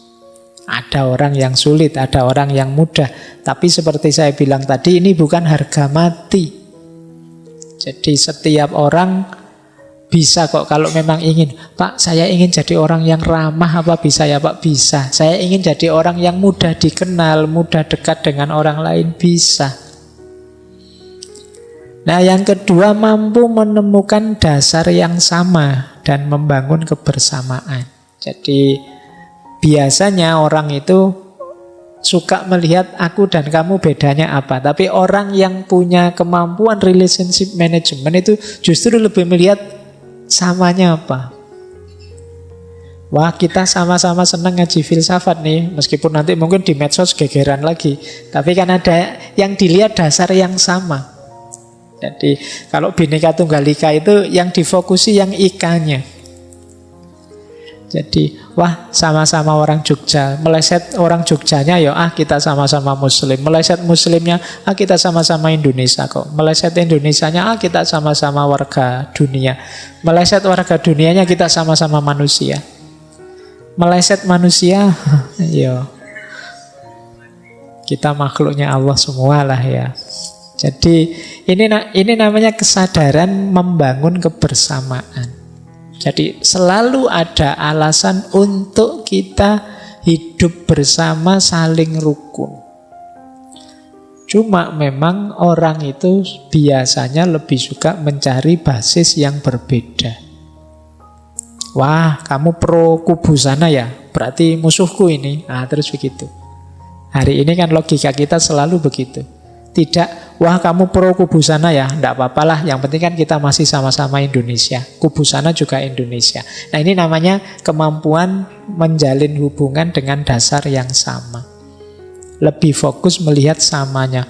Ada orang yang sulit, ada orang yang mudah. Tapi seperti saya bilang tadi, ini bukan harga mati. Jadi setiap orang bisa kok kalau memang ingin. Pak, saya ingin jadi orang yang ramah, apa bisa ya Pak? Bisa. Saya ingin jadi orang yang mudah dikenal, mudah dekat dengan orang lain, bisa. Nah, yang kedua, mampu menemukan dasar yang sama dan membangun kebersamaan. Jadi biasanya orang itu suka melihat aku dan kamu bedanya apa. Tapi orang yang punya kemampuan relationship management itu justru lebih melihat samanya apa. Wah, kita sama-sama senang ngaji filsafat nih, meskipun nanti mungkin di medsos gegeran lagi. Tapi kan ada yang dilihat dasar yang sama. Jadi kalau Bhinneka Tunggal Ika itu yang difokusi yang ikanya. Jadi, wah sama-sama orang Jogja, meleset orang Jogjanya ya, kita sama-sama Muslim. Meleset Muslimnya, kita sama-sama Indonesia kok. Meleset Indonesianya, kita sama-sama warga dunia. Meleset warga dunianya, kita sama-sama manusia. Meleset manusia, ya kita makhluknya Allah semua lah ya. Jadi ini namanya kesadaran membangun kebersamaan. Jadi selalu ada alasan untuk kita hidup bersama, saling rukun. Cuma memang orang itu biasanya lebih suka mencari basis yang berbeda. Wah, kamu pro kubu sana ya? Berarti musuhku ini. Nah, terus begitu. Hari ini kan logika kita selalu begitu. Tidak, wah kamu pro kubu sana ya, enggak apa-apalah, yang penting kan kita masih sama-sama Indonesia, kubu sana juga Indonesia. Nah ini namanya kemampuan menjalin hubungan dengan dasar yang sama. Lebih fokus melihat samanya.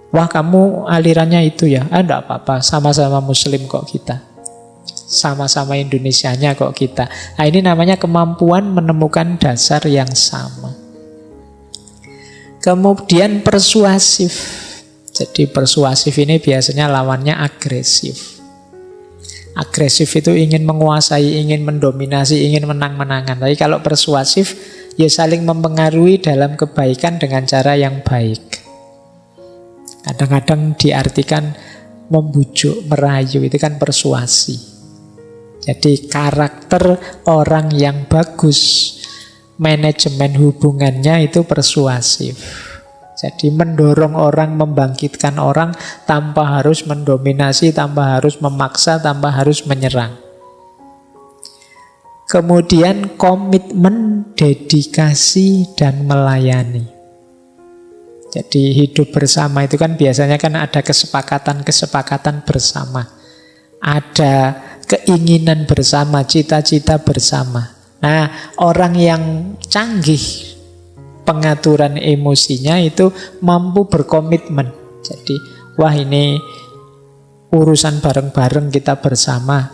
Wah, kamu alirannya itu ya? Enggak apa-apa, sama-sama muslim kok kita. Sama-sama Indonesianya kok kita. Nah, ini namanya kemampuan menemukan dasar yang sama. Kemudian persuasif. Jadi persuasif ini biasanya lawannya agresif. Agresif itu ingin menguasai, ingin mendominasi, ingin menang-menangan. Tapi kalau persuasif, ya saling mempengaruhi dalam kebaikan dengan cara yang baik. Kadang-kadang diartikan membujuk, merayu, itu kan persuasi. Jadi karakter orang yang bagus, manajemen hubungannya itu persuasif. Jadi mendorong orang, membangkitkan orang tanpa harus mendominasi, tanpa harus memaksa, tanpa harus menyerang. Kemudian komitmen, dedikasi, dan melayani. Jadi hidup bersama itu kan biasanya kan ada kesepakatan-kesepakatan bersama. Ada keinginan bersama, cita-cita bersama. Nah, orang yang canggih pengaturan emosinya itu mampu berkomitmen. Jadi, wah ini urusan bareng-bareng kita bersama.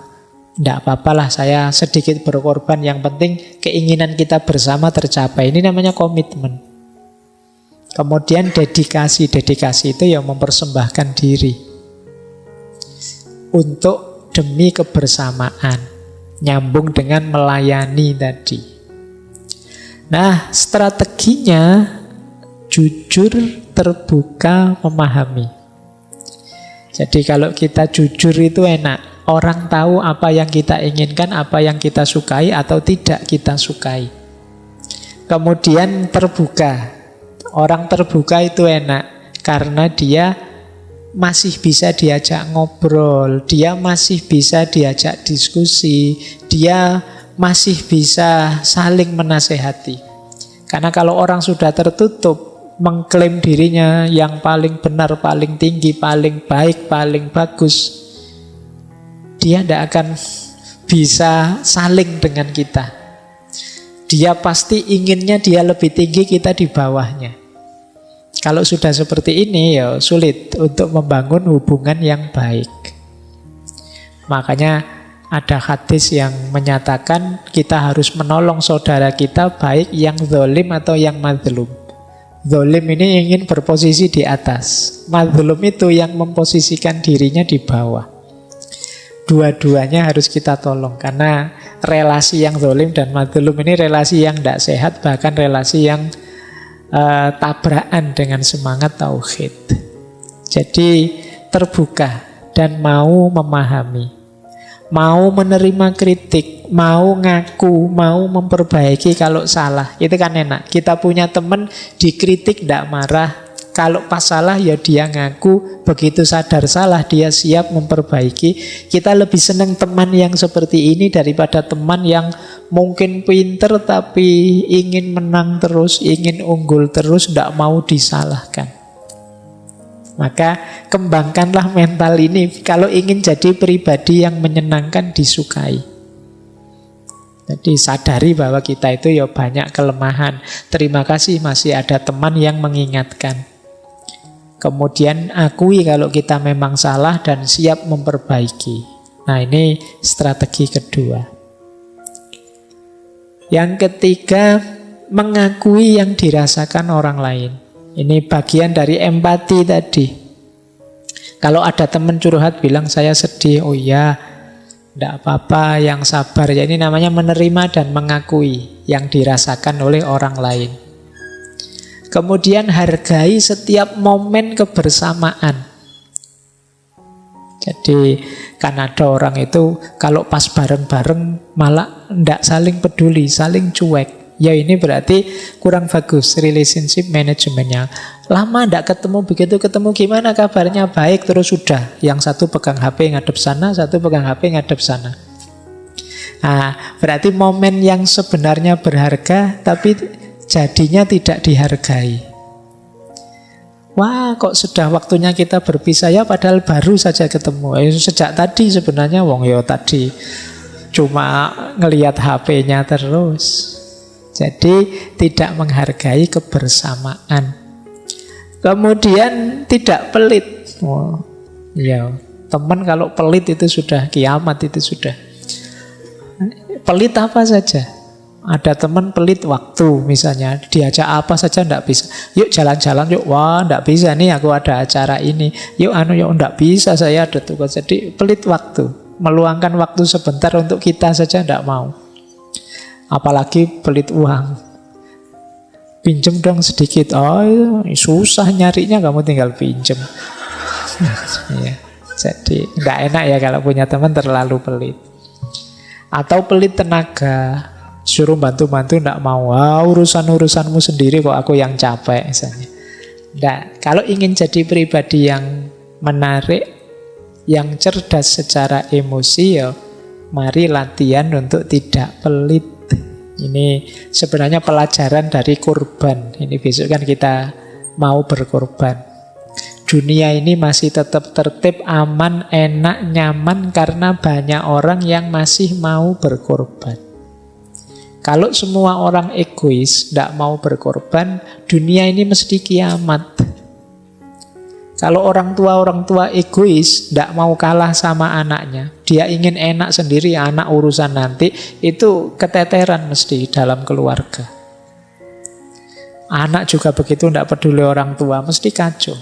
Tidak apa-apalah saya sedikit berkorban, yang penting keinginan kita bersama tercapai. Ini namanya komitmen. Kemudian dedikasi. Dedikasi itu yang mempersembahkan diri untuk demi kebersamaan. Nyambung dengan melayani tadi. Nah, strateginya jujur, terbuka, memahami. Jadi kalau kita jujur itu enak. Orang tahu apa yang kita inginkan, apa yang kita sukai atau tidak kita sukai. Kemudian terbuka. Orang terbuka itu enak karena dia masih bisa diajak ngobrol, dia masih bisa diajak diskusi, dia masih bisa saling menasehati. Karena kalau orang sudah tertutup, mengklaim dirinya yang paling benar, paling tinggi, paling baik, paling bagus, dia tidak akan bisa saling dengan kita. Dia pasti inginnya dia lebih tinggi, kita di bawahnya. Kalau sudah seperti ini ya sulit untuk membangun hubungan yang baik. Makanya ada hadis yang menyatakan kita harus menolong saudara kita, baik yang zalim atau yang mazlum. Zalim ini ingin berposisi di atas, mazlum itu yang memposisikan dirinya di bawah. Dua-duanya harus kita tolong, karena relasi yang zalim dan mazlum ini relasi yang tidak sehat, bahkan relasi yang tabrakan dengan semangat tauhid. Jadi terbuka dan mau memahami, mau menerima kritik, mau ngaku, mau memperbaiki kalau salah. Itu kan enak. Kita punya teman dikritik tidak marah, kalau pas salah ya dia ngaku, begitu sadar salah dia siap memperbaiki. Kita lebih senang teman yang seperti ini daripada teman yang mungkin pinter tapi ingin menang terus, ingin unggul terus, tidak mau disalahkan. Maka kembangkanlah mental ini kalau ingin jadi pribadi yang menyenangkan, disukai. Jadi sadari bahwa kita itu ya banyak kelemahan. Terima kasih masih ada teman yang mengingatkan. Kemudian akui kalau kita memang salah dan siap memperbaiki. Nah, ini strategi kedua. Yang ketiga, mengakui yang dirasakan orang lain. Ini bagian dari empati tadi. Kalau ada teman curhat bilang saya sedih, oh iya, tidak apa-apa, yang sabar. Ya, ini namanya menerima dan mengakui yang dirasakan oleh orang lain. Kemudian hargai setiap momen kebersamaan. Jadi kan ada orang itu kalau pas bareng-bareng malah tidak saling peduli, saling cuek. Ya ini berarti kurang bagus relationship manajemennya. Lama tidak ketemu, begitu ketemu gimana kabarnya, baik, terus sudah. Yang satu pegang HP ngadep sana, satu pegang HP ngadep sana. Nah, berarti momen yang sebenarnya berharga tapi jadinya tidak dihargai. Wah, kok sudah waktunya kita berpisah ya, padahal baru saja ketemu. Sejak tadi sebenarnya wong yo tadi cuma ngelihat HP-nya terus. Jadi tidak menghargai kebersamaan. Kemudian tidak pelit. Oh, iya, teman kalau pelit itu sudah kiamat, itu sudah. Pelit apa saja. Ada teman pelit waktu misalnya, diajak apa saja enggak bisa. Yuk jalan-jalan, yuk, wah enggak bisa nih, aku ada acara ini. Yuk yuk enggak bisa, saya ada tugas. Jadi pelit waktu, meluangkan waktu sebentar untuk kita saja enggak mau. Apalagi pelit uang. Pinjem dong sedikit. Oh, susah nyarinya, kamu tinggal pinjem. Ya, jadi nggak enak ya kalau punya teman terlalu pelit. Atau pelit tenaga, suruh bantu-bantu nggak mau. Urusan-urusanmu sendiri kok, aku yang capek misalnya. Nggak. Kalau ingin jadi pribadi yang menarik, yang cerdas secara emosi, ya mari latihan untuk tidak pelit. Ini sebenarnya pelajaran dari kurban. Ini besok kan kita mau berkorban. Dunia ini masih tetap tertib, aman, enak, nyaman karena banyak orang yang masih mau berkorban. Kalau semua orang egois, tidak mau berkorban, dunia ini mesti kiamat. Kalau orang tua egois, tidak mau kalah sama anaknya, dia ingin enak sendiri, anak urusan nanti, itu keteteran mesti dalam keluarga. Anak juga begitu, tidak peduli orang tua, mesti kacau.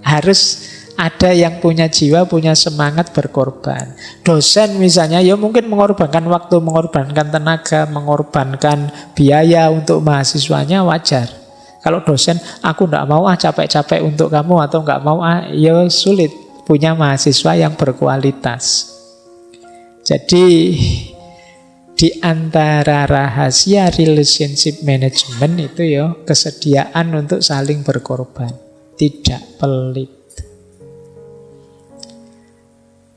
Harus ada yang punya jiwa, punya semangat berkorban. Dosen misalnya, ya mungkin mengorbankan waktu, mengorbankan tenaga, mengorbankan biaya untuk mahasiswanya, wajar. Kalau dosen, aku nggak mau capek-capek untuk kamu, atau nggak mau ya sulit punya mahasiswa yang berkualitas. Jadi di antara rahasia relationship management itu ya kesediaan untuk saling berkorban, tidak pelit.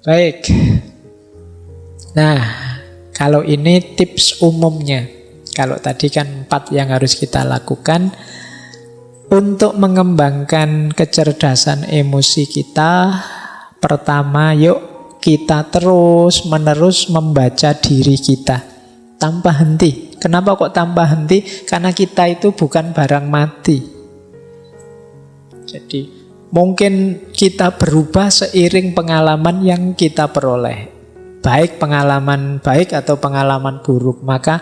Baik. Nah, kalau ini tips umumnya. Kalau tadi kan 4 yang harus kita lakukan. Untuk mengembangkan kecerdasan emosi kita, pertama yuk kita terus-menerus membaca diri kita tanpa henti. Kenapa kok tanpa henti? Karena kita itu bukan barang mati. Jadi mungkin kita berubah seiring pengalaman yang kita peroleh. Baik pengalaman baik atau pengalaman buruk. Maka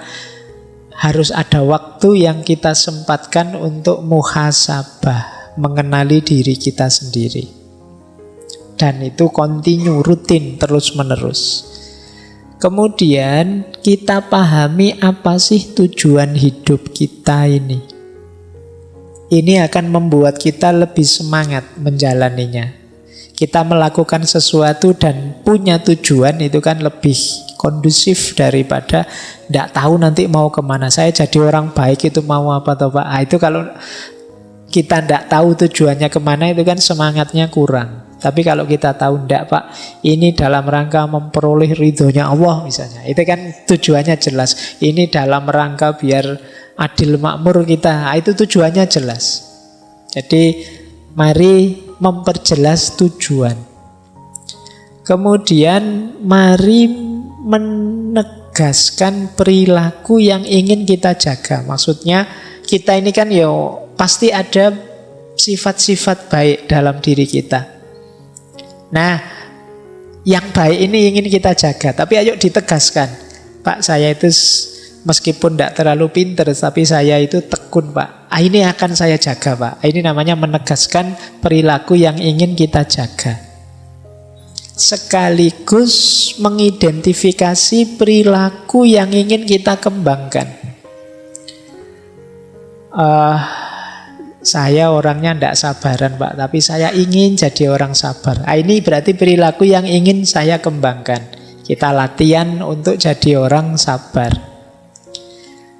harus ada waktu yang kita sempatkan untuk muhasabah, mengenali diri kita sendiri. Dan itu kontinu, rutin, terus-menerus. Kemudian kita pahami apa sih tujuan hidup kita ini. Ini akan membuat kita lebih semangat menjalaninya. Kita melakukan sesuatu dan punya tujuan itu kan lebih kondusif daripada tidak tahu nanti mau kemana. Saya jadi orang baik itu mau apa atau Pak? Itu kalau kita tidak tahu tujuannya kemana itu kan semangatnya kurang. Tapi kalau kita tahu tidak Pak, ini dalam rangka memperoleh ridhonya Allah misalnya, itu kan tujuannya jelas. Ini dalam rangka biar adil makmur kita, itu tujuannya jelas. Jadi mari memperjelas tujuan. Kemudian mari menegaskan perilaku yang ingin kita jaga. Maksudnya kita ini kan pasti ada sifat-sifat baik dalam diri kita. Nah, yang baik ini ingin kita jaga. Tapi ayo ditegaskan, Pak, saya itu meskipun tidak terlalu pinter, tapi saya itu tekun, Pak. Ini akan saya jaga, Pak. Ini namanya menegaskan perilaku yang ingin kita jaga. Sekaligus mengidentifikasi perilaku yang ingin kita kembangkan. Saya orangnya tidak sabaran Pak, tapi saya ingin jadi orang sabar. Ini berarti perilaku yang ingin saya kembangkan. Kita latihan untuk jadi orang sabar.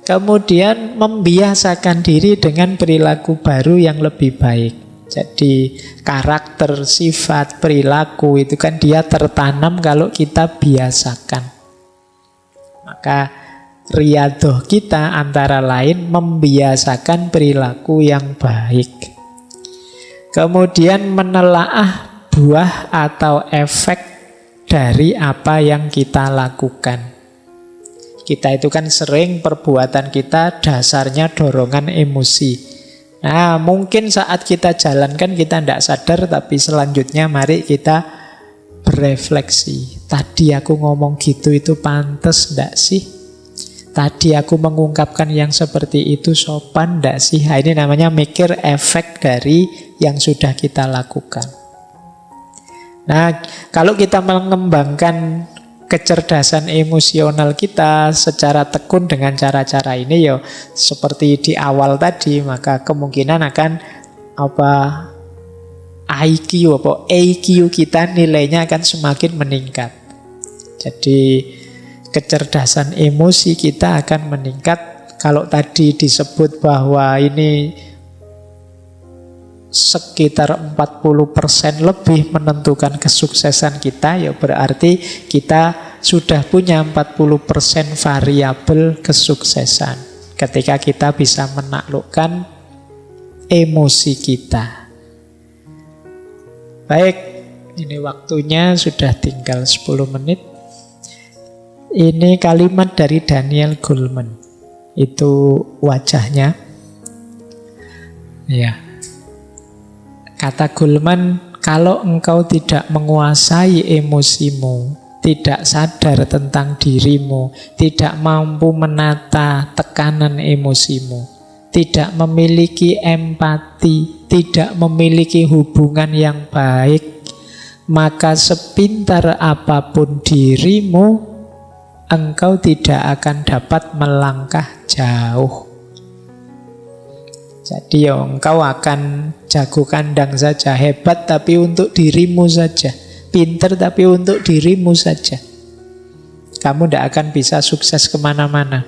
Kemudian membiasakan diri dengan perilaku baru yang lebih baik. Jadi karakter, sifat, perilaku itu kan dia tertanam kalau kita biasakan. Maka riyadhah kita antara lain membiasakan perilaku yang baik. Kemudian menelaah buah atau efek dari apa yang kita lakukan. Kita itu kan sering perbuatan kita dasarnya dorongan emosi. Nah, mungkin saat kita jalankan kita tidak sadar, tapi selanjutnya mari kita berefleksi. Tadi aku ngomong gitu itu pantas enggak sih? Tadi aku mengungkapkan yang seperti itu sopan enggak sih? Nah, ini namanya mikir efek dari yang sudah kita lakukan. Nah, kalau kita mengembangkan kecerdasan emosional kita secara tekun dengan cara-cara ini ya seperti di awal tadi, maka kemungkinan akan IQ EQ kita nilainya akan semakin meningkat. Jadi kecerdasan emosi kita akan meningkat. Kalau tadi disebut bahwa ini sekitar 40% lebih menentukan kesuksesan kita, ya berarti kita sudah punya 40% variabel kesuksesan ketika kita bisa menaklukkan emosi kita. Baik, ini waktunya sudah tinggal 10 menit. Ini kalimat dari Daniel Goleman. Itu wajahnya. Ya. Kata Goleman, kalau engkau tidak menguasai emosimu, tidak sadar tentang dirimu, tidak mampu menata tekanan emosimu, tidak memiliki empati, tidak memiliki hubungan yang baik, maka sepintar apapun dirimu, engkau tidak akan dapat melangkah jauh. Jadi ya engkau akan jago kandang saja, hebat tapi untuk dirimu saja, pinter tapi untuk dirimu saja. Kamu tidak akan bisa sukses kemana-mana.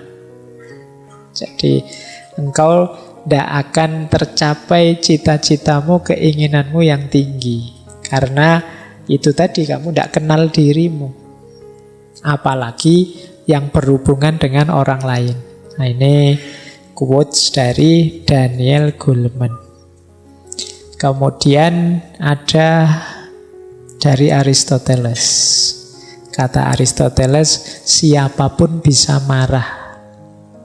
Jadi engkau tidak akan tercapai cita-citamu, keinginanmu yang tinggi. Karena itu tadi, kamu tidak kenal dirimu. Apalagi yang berhubungan dengan orang lain. Nah, ini quotes dari Daniel Goleman. Kemudian ada dari Aristoteles. Kata Aristoteles, siapapun bisa marah.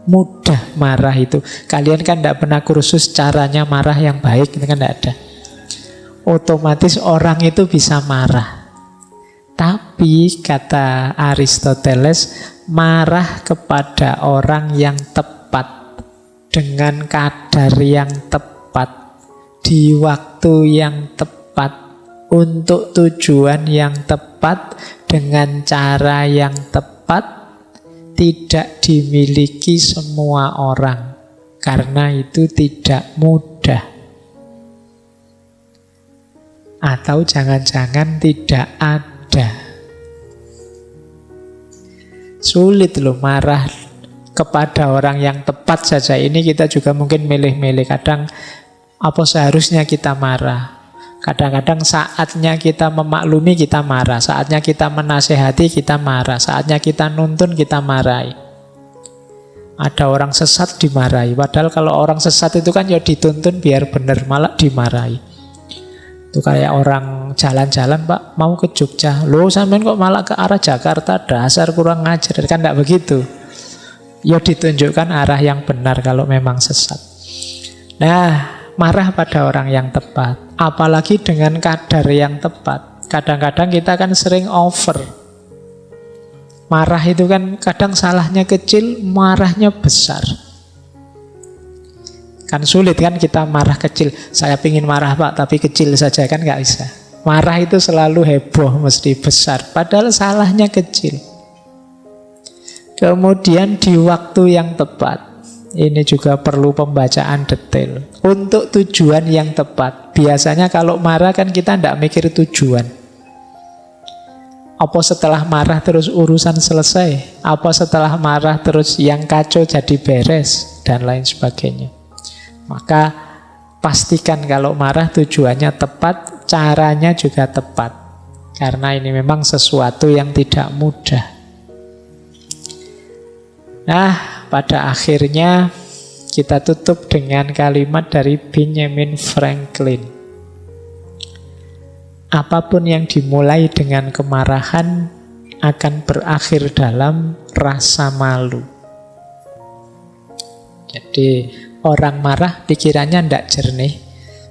Mudah marah itu. Kalian kan tidak pernah kursus caranya marah yang baik, itu kan tidak ada. Otomatis orang itu bisa marah. Tapi kata Aristoteles, marah kepada orang yang tepat, dengan kadar yang tepat, di waktu yang tepat, untuk tujuan yang tepat, dengan cara yang tepat, tidak dimiliki semua orang. Karena itu tidak mudah. Atau jangan-jangan tidak ada. Sulit loh marah kepada orang yang tepat saja. Ini kita juga mungkin milih-milih. Kadang apa seharusnya kita marah. Kadang-kadang saatnya kita memaklumi kita marah. Saatnya kita menasehati kita marah. Saatnya kita nuntun kita marahi. Ada orang sesat dimarahi. Padahal kalau orang sesat itu kan ya dituntun biar benar, malah dimarahi. Itu kayak orang jalan-jalan, Pak, mau ke Jogja. Loh, sampean kok malah ke arah Jakarta, dasar kurang ngajar. Kan tidak begitu. Ya ditunjukkan arah yang benar kalau memang sesat. Nah, marah pada orang yang tepat. Apalagi dengan kadar yang tepat. Kadang-kadang kita kan sering over. Marah itu kan kadang salahnya kecil, marahnya besar. Kan sulit kan kita marah kecil. Saya pingin marah Pak, tapi kecil saja, kan nggak bisa. Marah itu selalu heboh, mesti besar. Padahal salahnya kecil. Kemudian di waktu yang tepat. Ini juga perlu pembacaan detail. Untuk tujuan yang tepat. Biasanya kalau marah kan kita tidak mikir tujuan. Apa setelah marah terus urusan selesai? Apa setelah marah terus yang kacau jadi beres? Dan lain sebagainya. Maka pastikan kalau marah tujuannya tepat, caranya juga tepat. Karena ini memang sesuatu yang tidak mudah. Nah, pada akhirnya kita tutup dengan kalimat dari Benjamin Franklin. Apapun yang dimulai dengan kemarahan akan berakhir dalam rasa malu. Jadi Orang marah pikirannya tidak jernih.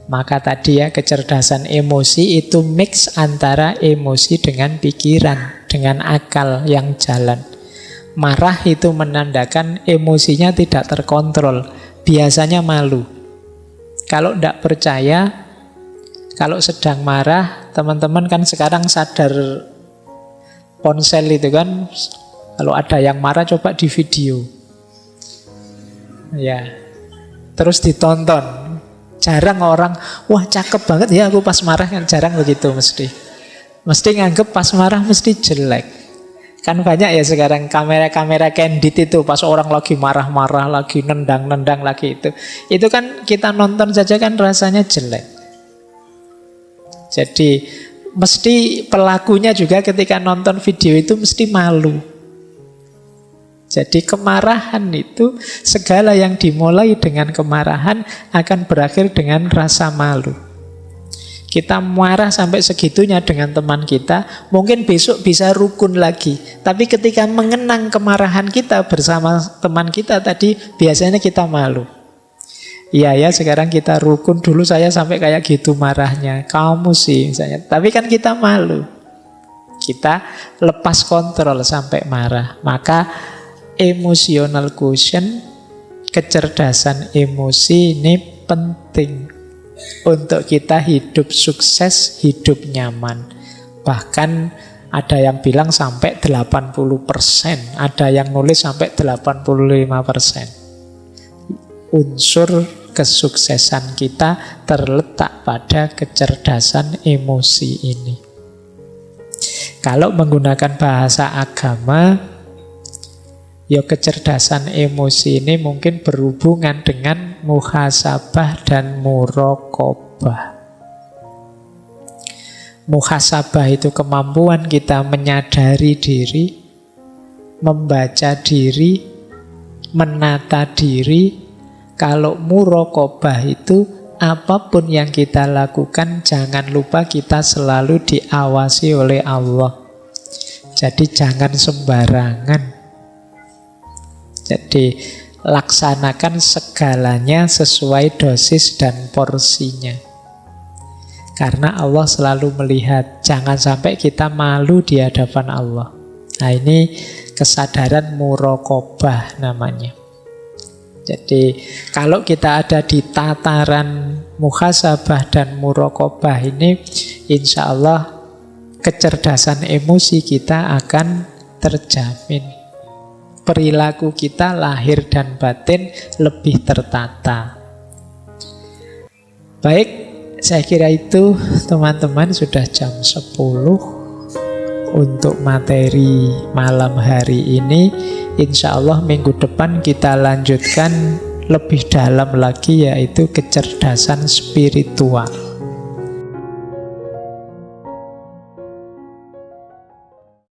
Maka tadi ya, kecerdasan emosi itu mix antara emosi dengan pikiran, dengan akal yang jalan. Marah itu menandakan emosinya tidak terkontrol, biasanya malu. Kalau tidak percaya, kalau sedang marah, teman-teman kan sekarang sadar ponsel itu kan, kalau ada yang marah coba di video. Ya, terus ditonton. Jarang orang, wah cakep banget ya aku pas marah, kan jarang begitu mesti. Mesti nganggep pas marah mesti jelek. Kan banyak ya sekarang kamera-kamera candid itu pas orang lagi marah-marah, lagi nendang-nendang lagi itu. Itu kan kita nonton saja kan rasanya jelek. Jadi mesti pelakunya juga ketika nonton video itu mesti malu. Jadi kemarahan itu, segala yang dimulai dengan kemarahan akan berakhir dengan rasa malu. Kita marah sampai segitunya dengan teman kita, mungkin besok bisa rukun lagi. Tapi ketika mengenang kemarahan kita bersama teman kita tadi, biasanya kita malu. Iya ya, sekarang kita rukun, dulu saya sampai kayak gitu marahnya. Kamu sih misalnya. Tapi kan kita malu. Kita lepas kontrol sampai marah. Maka emotional quotient, kecerdasan emosi ini penting untuk kita hidup sukses, hidup nyaman. Bahkan ada yang bilang sampai 80%, ada yang nulis sampai 85%. Unsur kesuksesan kita terletak pada kecerdasan emosi ini. Kalau menggunakan bahasa agama, ya kecerdasan emosi ini mungkin berhubungan dengan muhasabah dan muraqabah. Muhasabah itu kemampuan kita menyadari diri, membaca diri, menata diri. Kalau muraqabah itu apapun yang kita lakukan, jangan lupa kita selalu diawasi oleh Allah. Jadi jangan sembarangan. Jadi laksanakan segalanya sesuai dosis dan porsinya. Karena Allah selalu melihat, jangan sampai kita malu di hadapan Allah. Nah ini kesadaran muraqabah namanya. Jadi kalau kita ada di tataran muhasabah dan muraqabah ini, insya Allah kecerdasan emosi kita akan terjamin. Perilaku kita lahir dan batin lebih tertata. Baik, saya kira itu teman-teman, sudah jam 10 untuk materi malam hari ini. Insya Allah minggu depan kita lanjutkan lebih dalam lagi, yaitu kecerdasan spiritual.